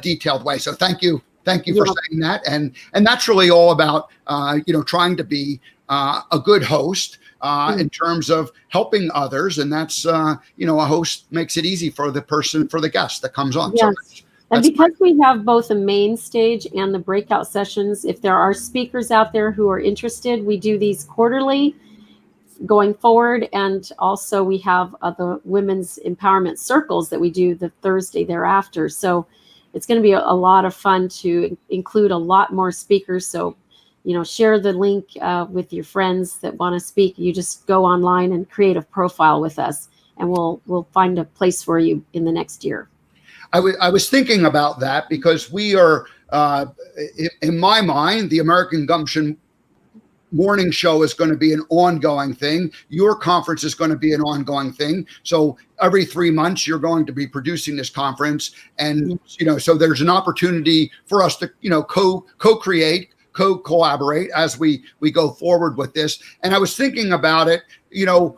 detailed way. So thank you for saying that. And that's really all about trying to be a good host in terms of helping others, and that's a host makes it easy for the guest that comes on. Yes. So and because we have both a main stage and the breakout sessions, if there are speakers out there who are interested, we do these quarterly going forward. And also we have the women's empowerment circles that we do the Thursday thereafter. So it's going to be a lot of fun to include a lot more speakers. So, share the link with your friends that want to speak. You just go online and create a profile with us, and we'll find a place for you in the next year. I was thinking about that because we are, in my mind, the American Gumption morning show is going to be an ongoing thing. Your conference is going to be an ongoing thing. So every 3 months, you're going to be producing this conference. And, so there's an opportunity for us to, co-create, collaborate as we go forward with this. And I was thinking about it, the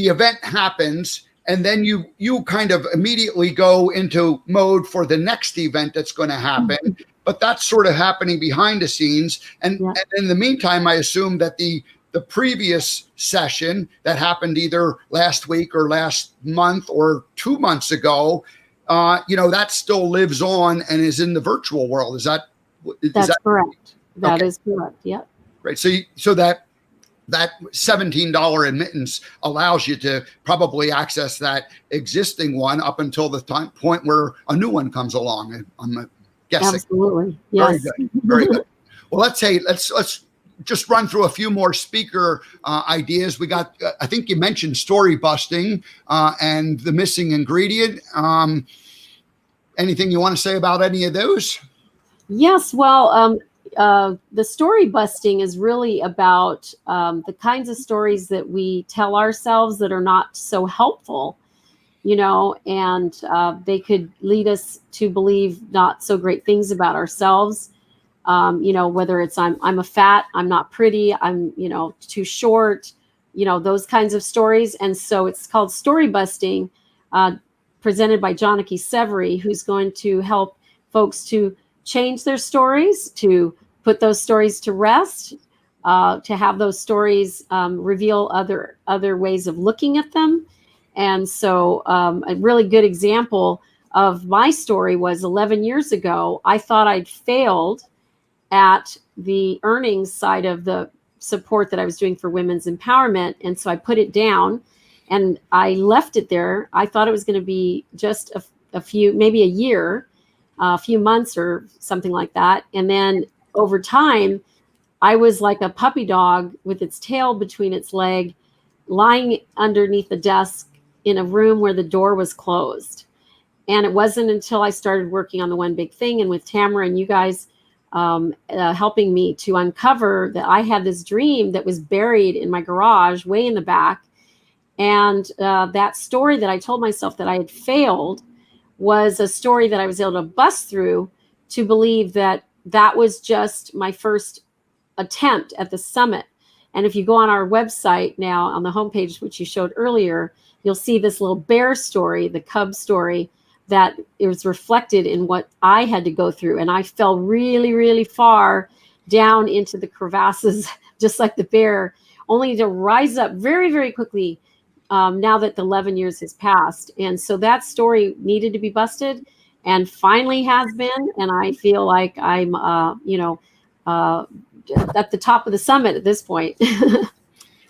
event happens, and then you kind of immediately go into mode for the next event that's going to happen. But that's sort of happening behind the scenes. And in the meantime, I assume that the previous session that happened either last week or last month or 2 months ago, that still lives on and is in the virtual world. Is that correct? That okay. is correct. Yep. Right. So that $17 admittance allows you to probably access that existing one up until the point where a new one comes along. I'm guessing. Absolutely. Yes. Very good. Very good. Well, let's just run through a few more speaker ideas. We got, I think you mentioned story busting and the missing ingredient. Anything you want to say about any of those? Yes. Well, the story busting is really about the kinds of stories that we tell ourselves that are not so helpful, and they could lead us to believe not so great things about ourselves. Whether it's I'm a fat, I'm not pretty, I'm, too short, those kinds of stories. And so it's called story busting, presented by Janaki Severy, who's going to help folks to change their stories, to put those stories to rest, to have those stories reveal other ways of looking at them. And so a really good example of my story was 11 years ago. I thought I'd failed at the earnings side of the support that I was doing for women's empowerment. And so I put it down and I left it there. I thought it was going to be just a few, maybe a year, a few months or something like that. And then over time, I was like a puppy dog with its tail between its leg, lying underneath the desk in a room where the door was closed. And it wasn't until I started working on the One Big Thing and with Tamara and you guys helping me to uncover that I had this dream that was buried in my garage, way in the back. And that story that I told myself that I had failed was a story that I was able to bust through to believe that that was just my first attempt at the summit. And if you go on our website now on the homepage, which you showed earlier, you'll see this little bear story, the cub story, that it was reflected in what I had to go through. And I fell really, really far down into the crevasses, just like the bear, only to rise up very, very quickly now that the 11 years has passed. And so that story needed to be busted and finally has been. And I feel like I'm, at the top of the summit at this point.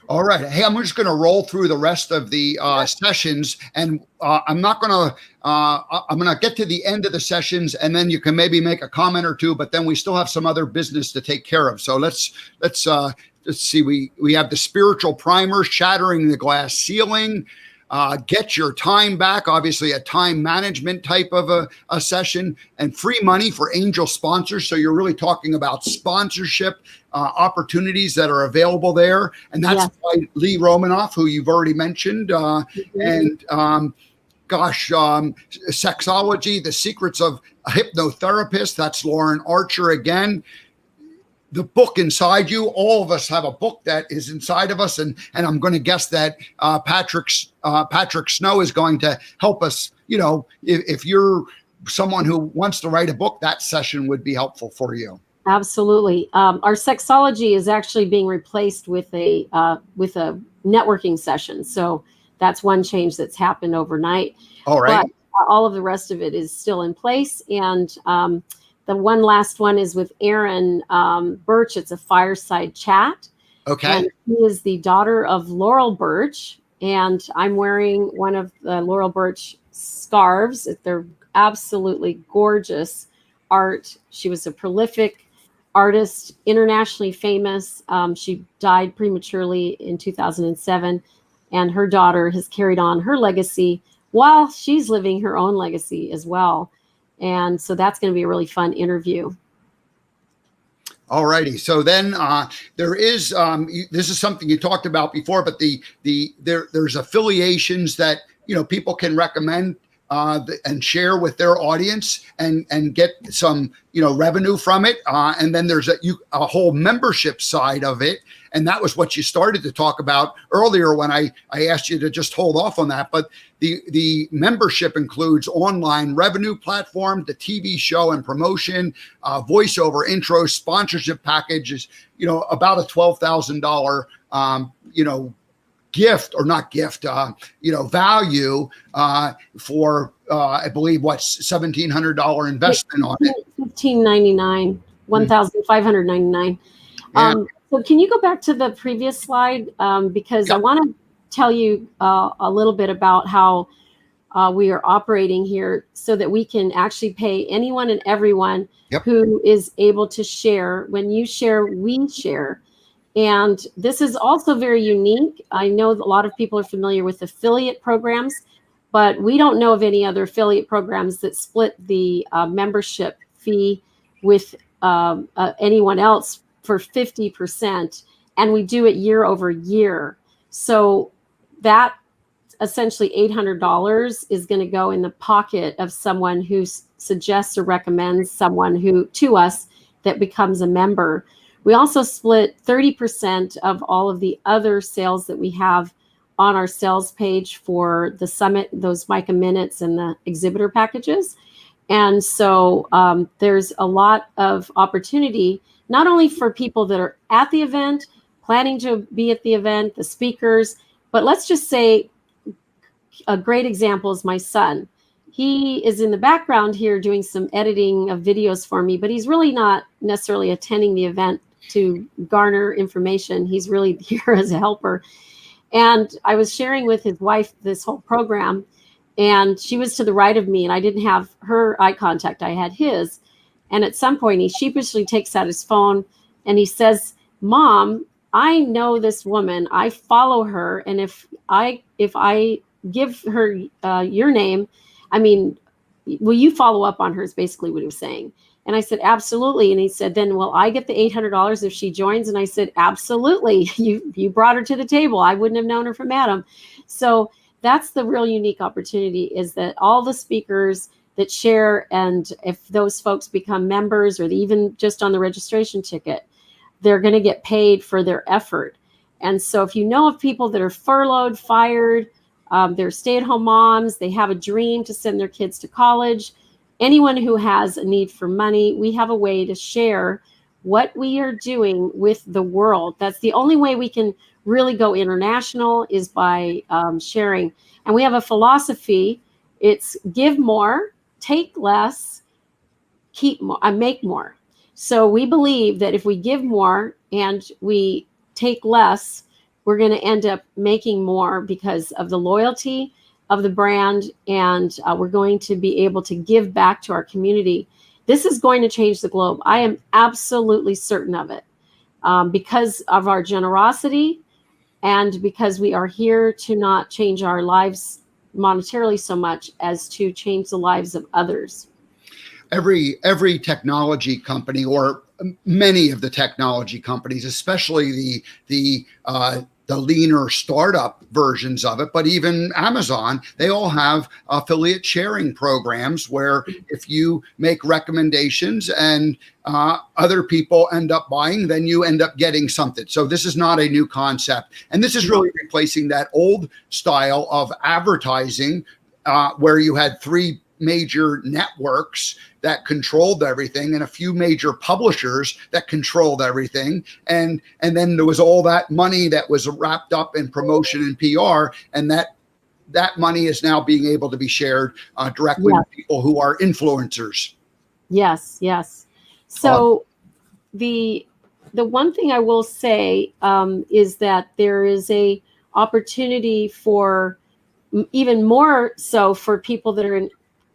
All right. Hey, I'm just going to roll through the rest of the sessions, and I'm not going to. I'm going to get to the end of the sessions, and then you can maybe make a comment or two. But then we still have some other business to take care of. So let's see. We have the spiritual primer, shattering the glass ceiling. get your time back, obviously a time management type of a session, and free money for angel sponsors. So you're really talking about sponsorship opportunities that are available there. And that's by Lee Romanoff, who you've already mentioned. And Sexology, The Secrets of a Hypnotherapist. That's Lauren Archer again. The book inside you. All of us have a book that is inside of us, and I'm going to guess that Patrick Snow is going to help us. You know, if you're someone who wants to write a book, that session would be helpful for you. Absolutely. Our sexology is actually being replaced with a networking session. So that's one change that's happened overnight. All right. But all of the rest of it is still in place, and the one last one is with Aaron Birch. It's a fireside chat. Okay. And she is the daughter of Laurel Birch. And I'm wearing one of the Laurel Birch scarves. They're absolutely gorgeous art. She was a prolific artist, internationally famous. She died prematurely in 2007. And her daughter has carried on her legacy while she's living her own legacy as well. And so that's going to be a really fun interview. All righty. So then there is this is something you talked about before, but there's affiliations that people can recommend and share with their audience and get some revenue from it. And then there's a whole membership side of it. And that was what you started to talk about earlier when I asked you to just hold off on that. But the membership includes online revenue platform, the TV show and promotion, voiceover, intro, sponsorship packages, about a $12,000, gift or not gift, value for, I believe, $1,700 investment on it. $1,599, $1,599. So can you go back to the previous slide? Because I want to tell you a little bit about how we are operating here so that we can actually pay anyone and everyone who is able to share. When you share, we share. And this is also very unique. I know that a lot of people are familiar with affiliate programs, but we don't know of any other affiliate programs that split the membership fee with anyone else for 50%. And we do it year over year. So that essentially $800 is going to go in the pocket of someone who suggests or recommends someone to us that becomes a member. We also split 30% of all of the other sales that we have on our sales page for the summit, those Micah Minutes and the exhibitor packages. And so there's a lot of opportunity, not only for people that are at the event, planning to be at the event, the speakers, but let's just say a great example is my son. He is in the background here doing some editing of videos for me, but he's really not necessarily attending the event to garner information. He's really here as a helper. And I was sharing with his wife this whole program, and she was to the right of me, and I didn't have her eye contact. I had his. And at some point, he sheepishly takes out his phone and he says, "Mom, I know this woman. I follow her. And if I give her your name, will you follow up on her?" is basically what he was saying. And I said, "Absolutely." And he said, "Then will I get the $800 if she joins?" And I said, "Absolutely. You brought her to the table. I wouldn't have known her from Adam." So that's the real unique opportunity, is that all the speakers that share, and if those folks become members or even just on the registration ticket, they're going to get paid for their effort. And so if you know of people that are furloughed, fired, they're stay-at-home moms, they have a dream to send their kids to college, anyone who has a need for money, we have a way to share what we are doing with the world. That's the only way we can really go international, is by sharing. And we have a philosophy. It's give more, take less, keep more, make more. So we believe that if we give more and we take less, we're going to end up making more because of the loyalty of the brand, and we're going to be able to give back to our community. This is going to change the globe. I am absolutely certain of it, because of our generosity and because we are here to not change our lives monetarily so much as to change the lives of others. Every technology company, or many of the technology companies, especially the leaner startup versions of it, but even Amazon, they all have affiliate sharing programs where if you make recommendations and other people end up buying, then you end up getting something. So this is not a new concept. And this is really replacing that old style of advertising where you had three major networks that controlled everything and a few major publishers that controlled everything. And then there was all that money that was wrapped up in promotion and PR, and that money is now being able to be shared directly with people who are influencers. Yes, yes. So the one thing I will say is that there is a opportunity for even more so for people that are in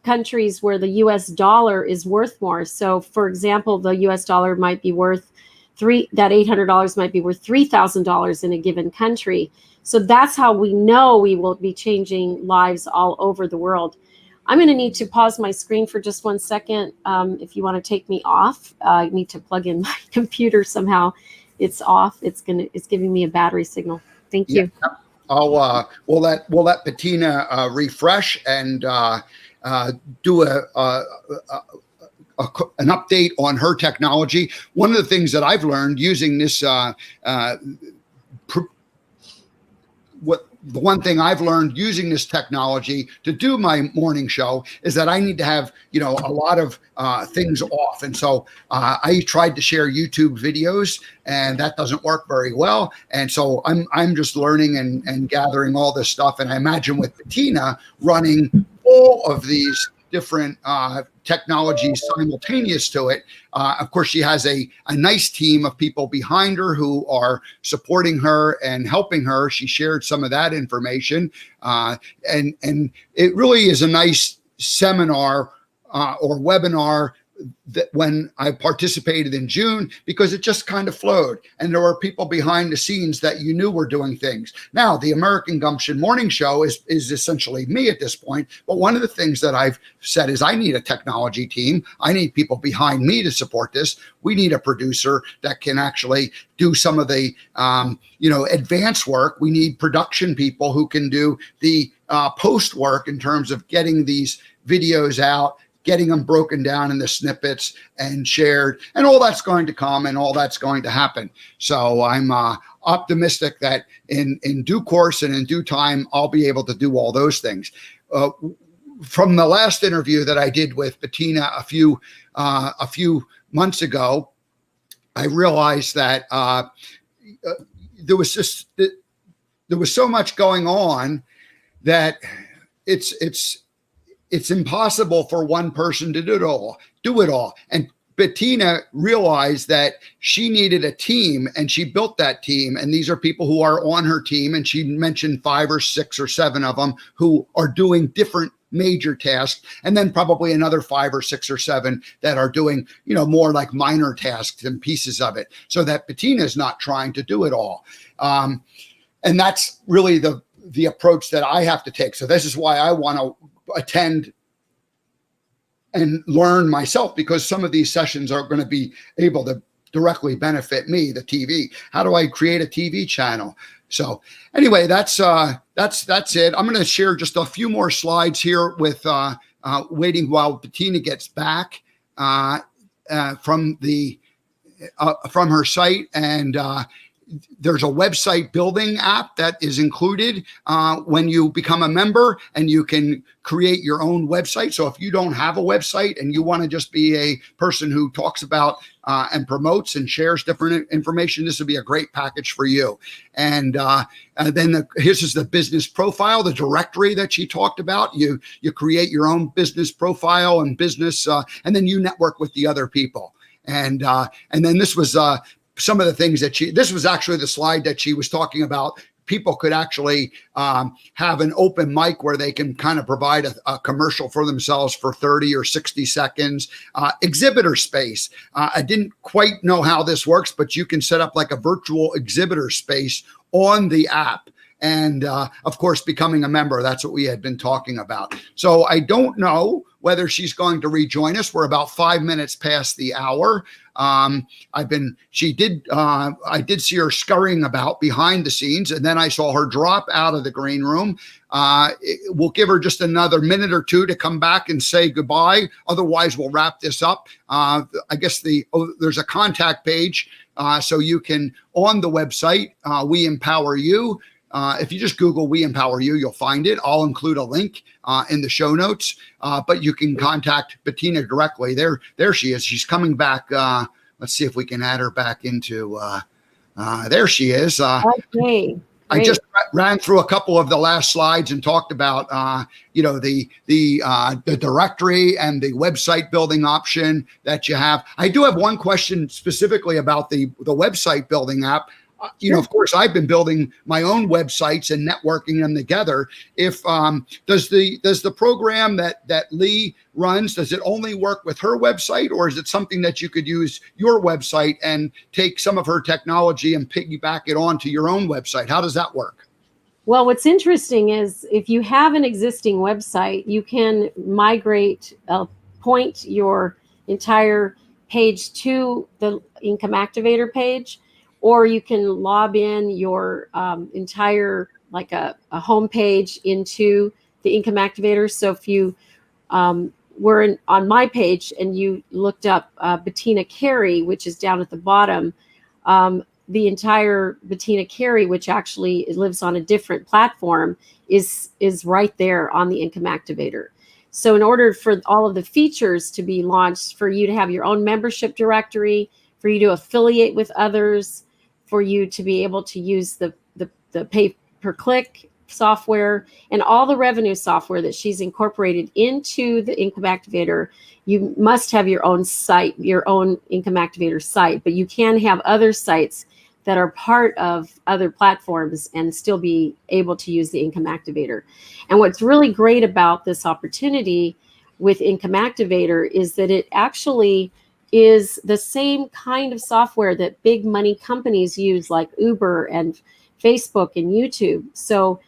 countries where the US dollar is worth more. So for example, the US dollar might be worth that $800 might be worth $3,000 in a given country. So that's how we know we will be changing lives all over the world. I'm going to need to pause my screen for just 1 second. If you want to take me off, I need to plug in my computer somehow. It's off. It's giving me a battery signal. Thank you. Yeah. We'll let Bettina refresh and do an update on her technology. One of the things that I've learned using this, the one thing I've learned using this technology to do my morning show is that I need to have, a lot of things off. And so I tried to share YouTube videos, and that doesn't work very well. And so I'm just learning and gathering all this stuff. And I imagine with Bettina running all of these different technologies simultaneous to it. Of course, she has a nice team of people behind her who are supporting her and helping her. She shared some of that information. And it really is a nice seminar or webinar that when I participated in June, because it just kind of flowed. And there were people behind the scenes that you knew were doing things. Now, the American Gumption Morning Show is essentially me at this point. But one of the things that I've said is I need a technology team. I need people behind me to support this. We need a producer that can actually do some of the, advanced work. We need production people who can do the post work in terms of getting these videos out, getting them broken down into snippets and shared, and all that's going to come and all that's going to happen. So I'm optimistic that in due course and in due time, I'll be able to do all those things. From the last interview that I did with Bettina a few months ago, I realized that there was so much going on that it's impossible for one person to do it all. And Bettina realized that she needed a team, and she built that team. And these are people who are on her team. And she mentioned 5 or 6 or 7 of them who are doing different major tasks. And then probably another 5 or 6 or 7 that are doing, more like minor tasks and pieces of it, so that Bettina is not trying to do it all. And that's really the approach that I have to take. So this is why I want to attend and learn myself, because some of these sessions are going to be able to directly benefit me, the TV. How do I create a TV channel? So anyway, that's it. I'm going to share just a few more slides here with waiting while Bettina gets back from her site. And there's a website building app that is included when you become a member, and you can create your own website. So if you don't have a website and you want to just be a person who talks about and promotes and shares different information, this would be a great package for you. And then here's just the business profile, the directory that she talked about. You create your own business profile and business, and then you network with the other people. And then this was some of the things that this was actually the slide that she was talking about people could actually have an open mic where they can kind of provide a commercial for themselves for 30 or 60 seconds. Exhibitor space. I didn't quite know how this works, but you can set up like a virtual exhibitor space on the app. And of course, becoming a member, that's what we had been talking about. So I don't know whether she's going to rejoin us. We're about 5 minutes past the hour. I did see her scurrying about behind the scenes, and then I saw her drop out of the green room. We'll give her just another minute or two to come back and say goodbye. Otherwise, we'll wrap this up. I guess there's a contact page, so you can, on the website, We Empower You. If you just Google We Empower You, you'll find it. I'll include a link in the show notes, but you can contact Bettina directly. There she is. She's coming back. Let's see if we can add her back into, there she is. Okay. I just ran through a couple of the last slides and talked about, the directory and the website building option that you have. I do have one question specifically about the website building app. Of course, I've been building my own websites and networking them together. If does the program that Lee runs, does it only work with her website, or is it something that you could use your website and take some of her technology and piggyback it onto your own website? How does that work? Well, what's interesting is if you have an existing website, you can migrate, point your entire page to the Income Activator page, or you can lob in your entire, like a home page into the Income Activator. So if you were on my page and you looked up Bettina Carey, which is down at the bottom, the entire Bettina Carey, which actually lives on a different platform, is right there on the Income Activator. So in order for all of the features to be launched, for you to have your own membership directory, for you to affiliate with others, for you to be able to use the pay-per-click software and all the revenue software that she's incorporated into the Income Activator, you must have your own site, your own Income Activator site, but you can have other sites that are part of other platforms and still be able to use the Income Activator. And what's really great about this opportunity with Income Activator is that it actually is the same kind of software that big money companies use, like Uber and Facebook and YouTube. So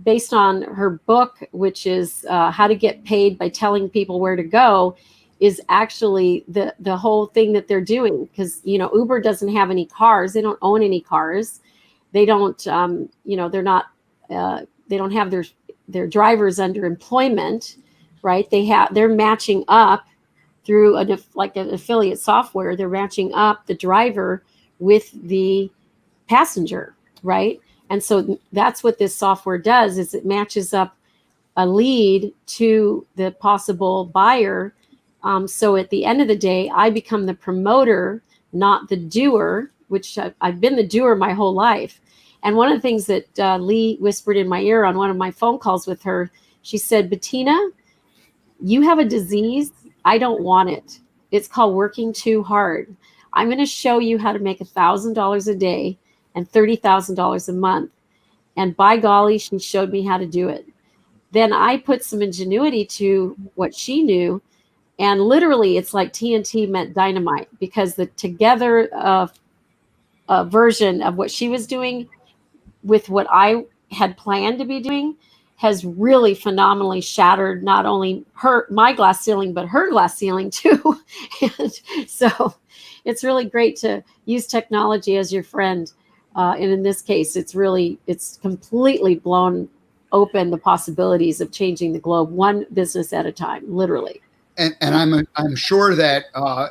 based on her book, which is How to Get Paid by Telling People Where to Go, is actually the whole thing that they're doing. Because, Uber doesn't have any cars. They don't own any cars. They don't, they're not, they don't have their drivers under employment, right? They're matching up through an affiliate software. They're matching up the driver with the passenger, right? And so that's what this software does, is it matches up a lead to the possible buyer. So at the end of the day, I become the promoter, not the doer, which I've been the doer my whole life. And one of the things that Lee whispered in my ear on one of my phone calls with her, she said, Bettina, you have a disease. I don't want it. It's called working too hard. I'm going to show you how to make $1,000 a day and $30,000 a month. And by golly, she showed me how to do it. Then I put some ingenuity to what she knew. And literally, it's like TNT met dynamite, because the together version of what she was doing with what I had planned to be doing has really phenomenally shattered not only my glass ceiling, but her glass ceiling too. And so it's really great to use technology as your friend. And in this case, it's completely blown open the possibilities of changing the globe one business at a time, literally. And I'm sure that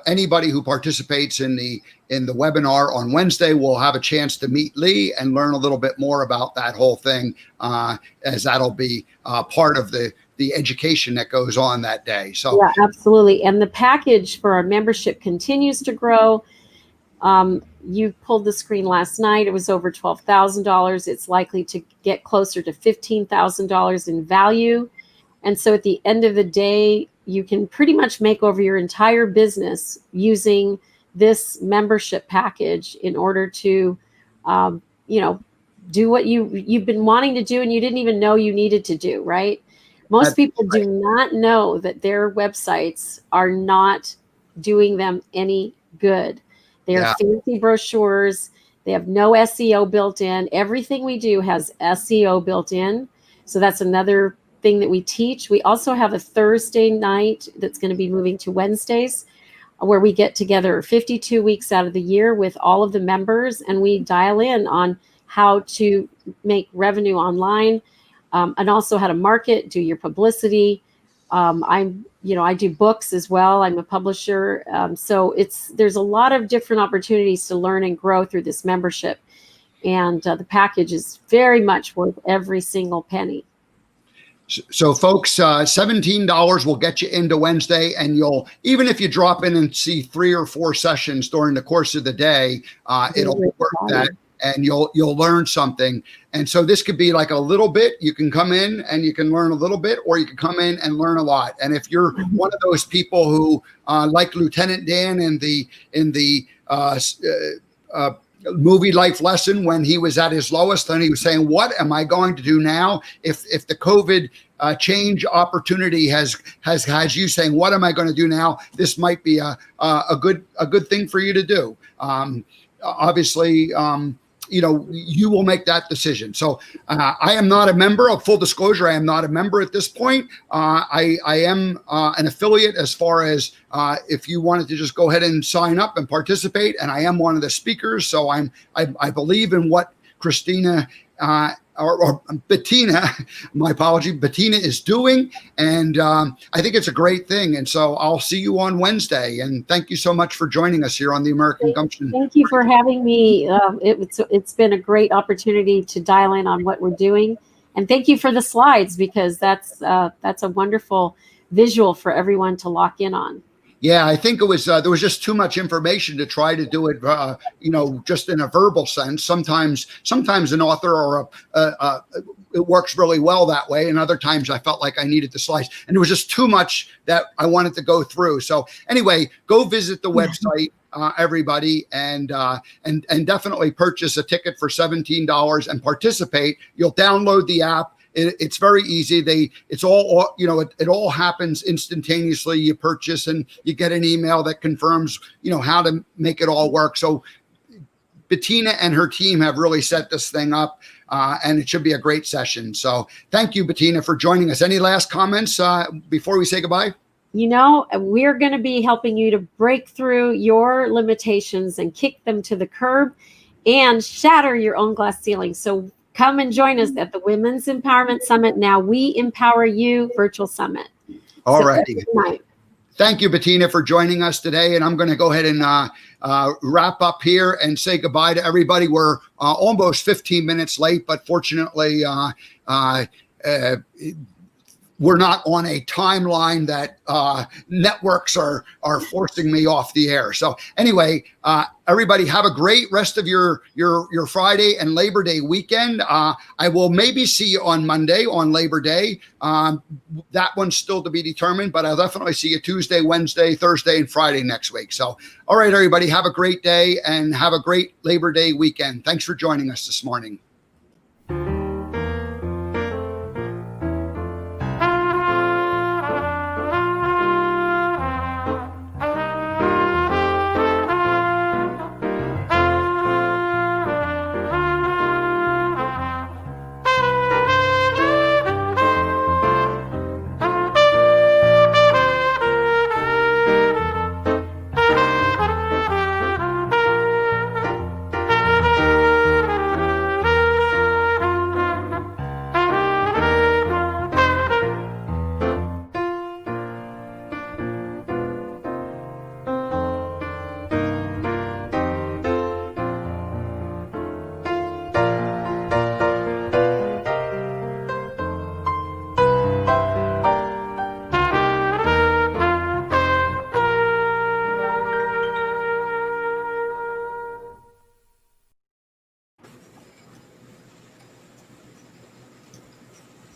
anybody who participates in the webinar on Wednesday will have a chance to meet Lee and learn a little bit more about that whole thing, as that'll be part of the education that goes on that day. So yeah, absolutely. And the package for our membership continues to grow. You pulled the screen last night. It was over $12,000. It's likely to get closer to $15,000 in value. And so at the end of the day, you can pretty much make over your entire business using this membership package in order to, do what you've been wanting to do and you didn't even know you needed to do, right? Most people do not know that their websites are not doing them any good. They are fancy brochures. They have no SEO built in. Everything we do has SEO built in. So that's another thing that we teach. We also have a Thursday night that's going to be moving to Wednesdays, where we get together 52 weeks out of the year with all of the members, and we dial in on how to make revenue online, and also how to market, do your publicity. I do books as well. I'm a publisher. So there's a lot of different opportunities to learn and grow through this membership. And the package is very much worth every single penny. So folks, $17 will get you into Wednesday, and even if you drop in and see 3 or 4 sessions during the course of the day, it'll be worth that. And you'll learn something. And so this could be like a little bit. You can come in and you can learn a little bit, or you can come in and learn a lot. And if you're one of those people who like Lieutenant Dan in the movie Life Lesson, when he was at his lowest, and he was saying, what am I going to do now? If the COVID change opportunity has you saying, what am I going to do now? This might be a good thing for you to do. Obviously, you will make that decision. So I am not a member. Of full disclosure, I am not a member at this point. I am an affiliate, as far as if you wanted to just go ahead and sign up and participate. And I am one of the speakers. So I believe in what Christina or Bettina, my apology, Bettina is doing. And I think it's a great thing. And so I'll see you on Wednesday. And thank you so much for joining us here on the American Gumption. Thank you for having me. It's been a great opportunity to dial in on what we're doing. And thank you for the slides, because that's a wonderful visual for everyone to lock in on. Yeah, I think it was there was just too much information to try to do it, just in a verbal sense. Sometimes an author or it works really well that way, and other times I felt like I needed the slides, and there was just too much that I wanted to go through. So anyway, go visit the website, everybody, and definitely purchase a ticket for $17 and participate. You'll download the app. It's very easy. It all happens instantaneously. You purchase and you get an email that confirms, how to make it all work. So Bettina and her team have really set this thing up, and it should be a great session. So thank you, Bettina, for joining us. Any last comments before we say goodbye? We're going to be helping you to break through your limitations and kick them to the curb and shatter your own glass ceiling. So come and join us at the Women's Empowerment Summit. Now We Empower You Virtual Summit. All righty. Thank you, Bettina, for joining us today. And I'm going to go ahead and wrap up here and say goodbye to everybody. We're almost 15 minutes late, but fortunately, we're not on a timeline that networks are forcing me off the air. So anyway, everybody have a great rest of your Friday and Labor Day weekend. I will maybe see you on Monday on Labor Day. That one's still to be determined, but I'll definitely see you Tuesday, Wednesday, Thursday, and Friday next week. So, all right, everybody, have a great day and have a great Labor Day weekend. Thanks for joining us this morning.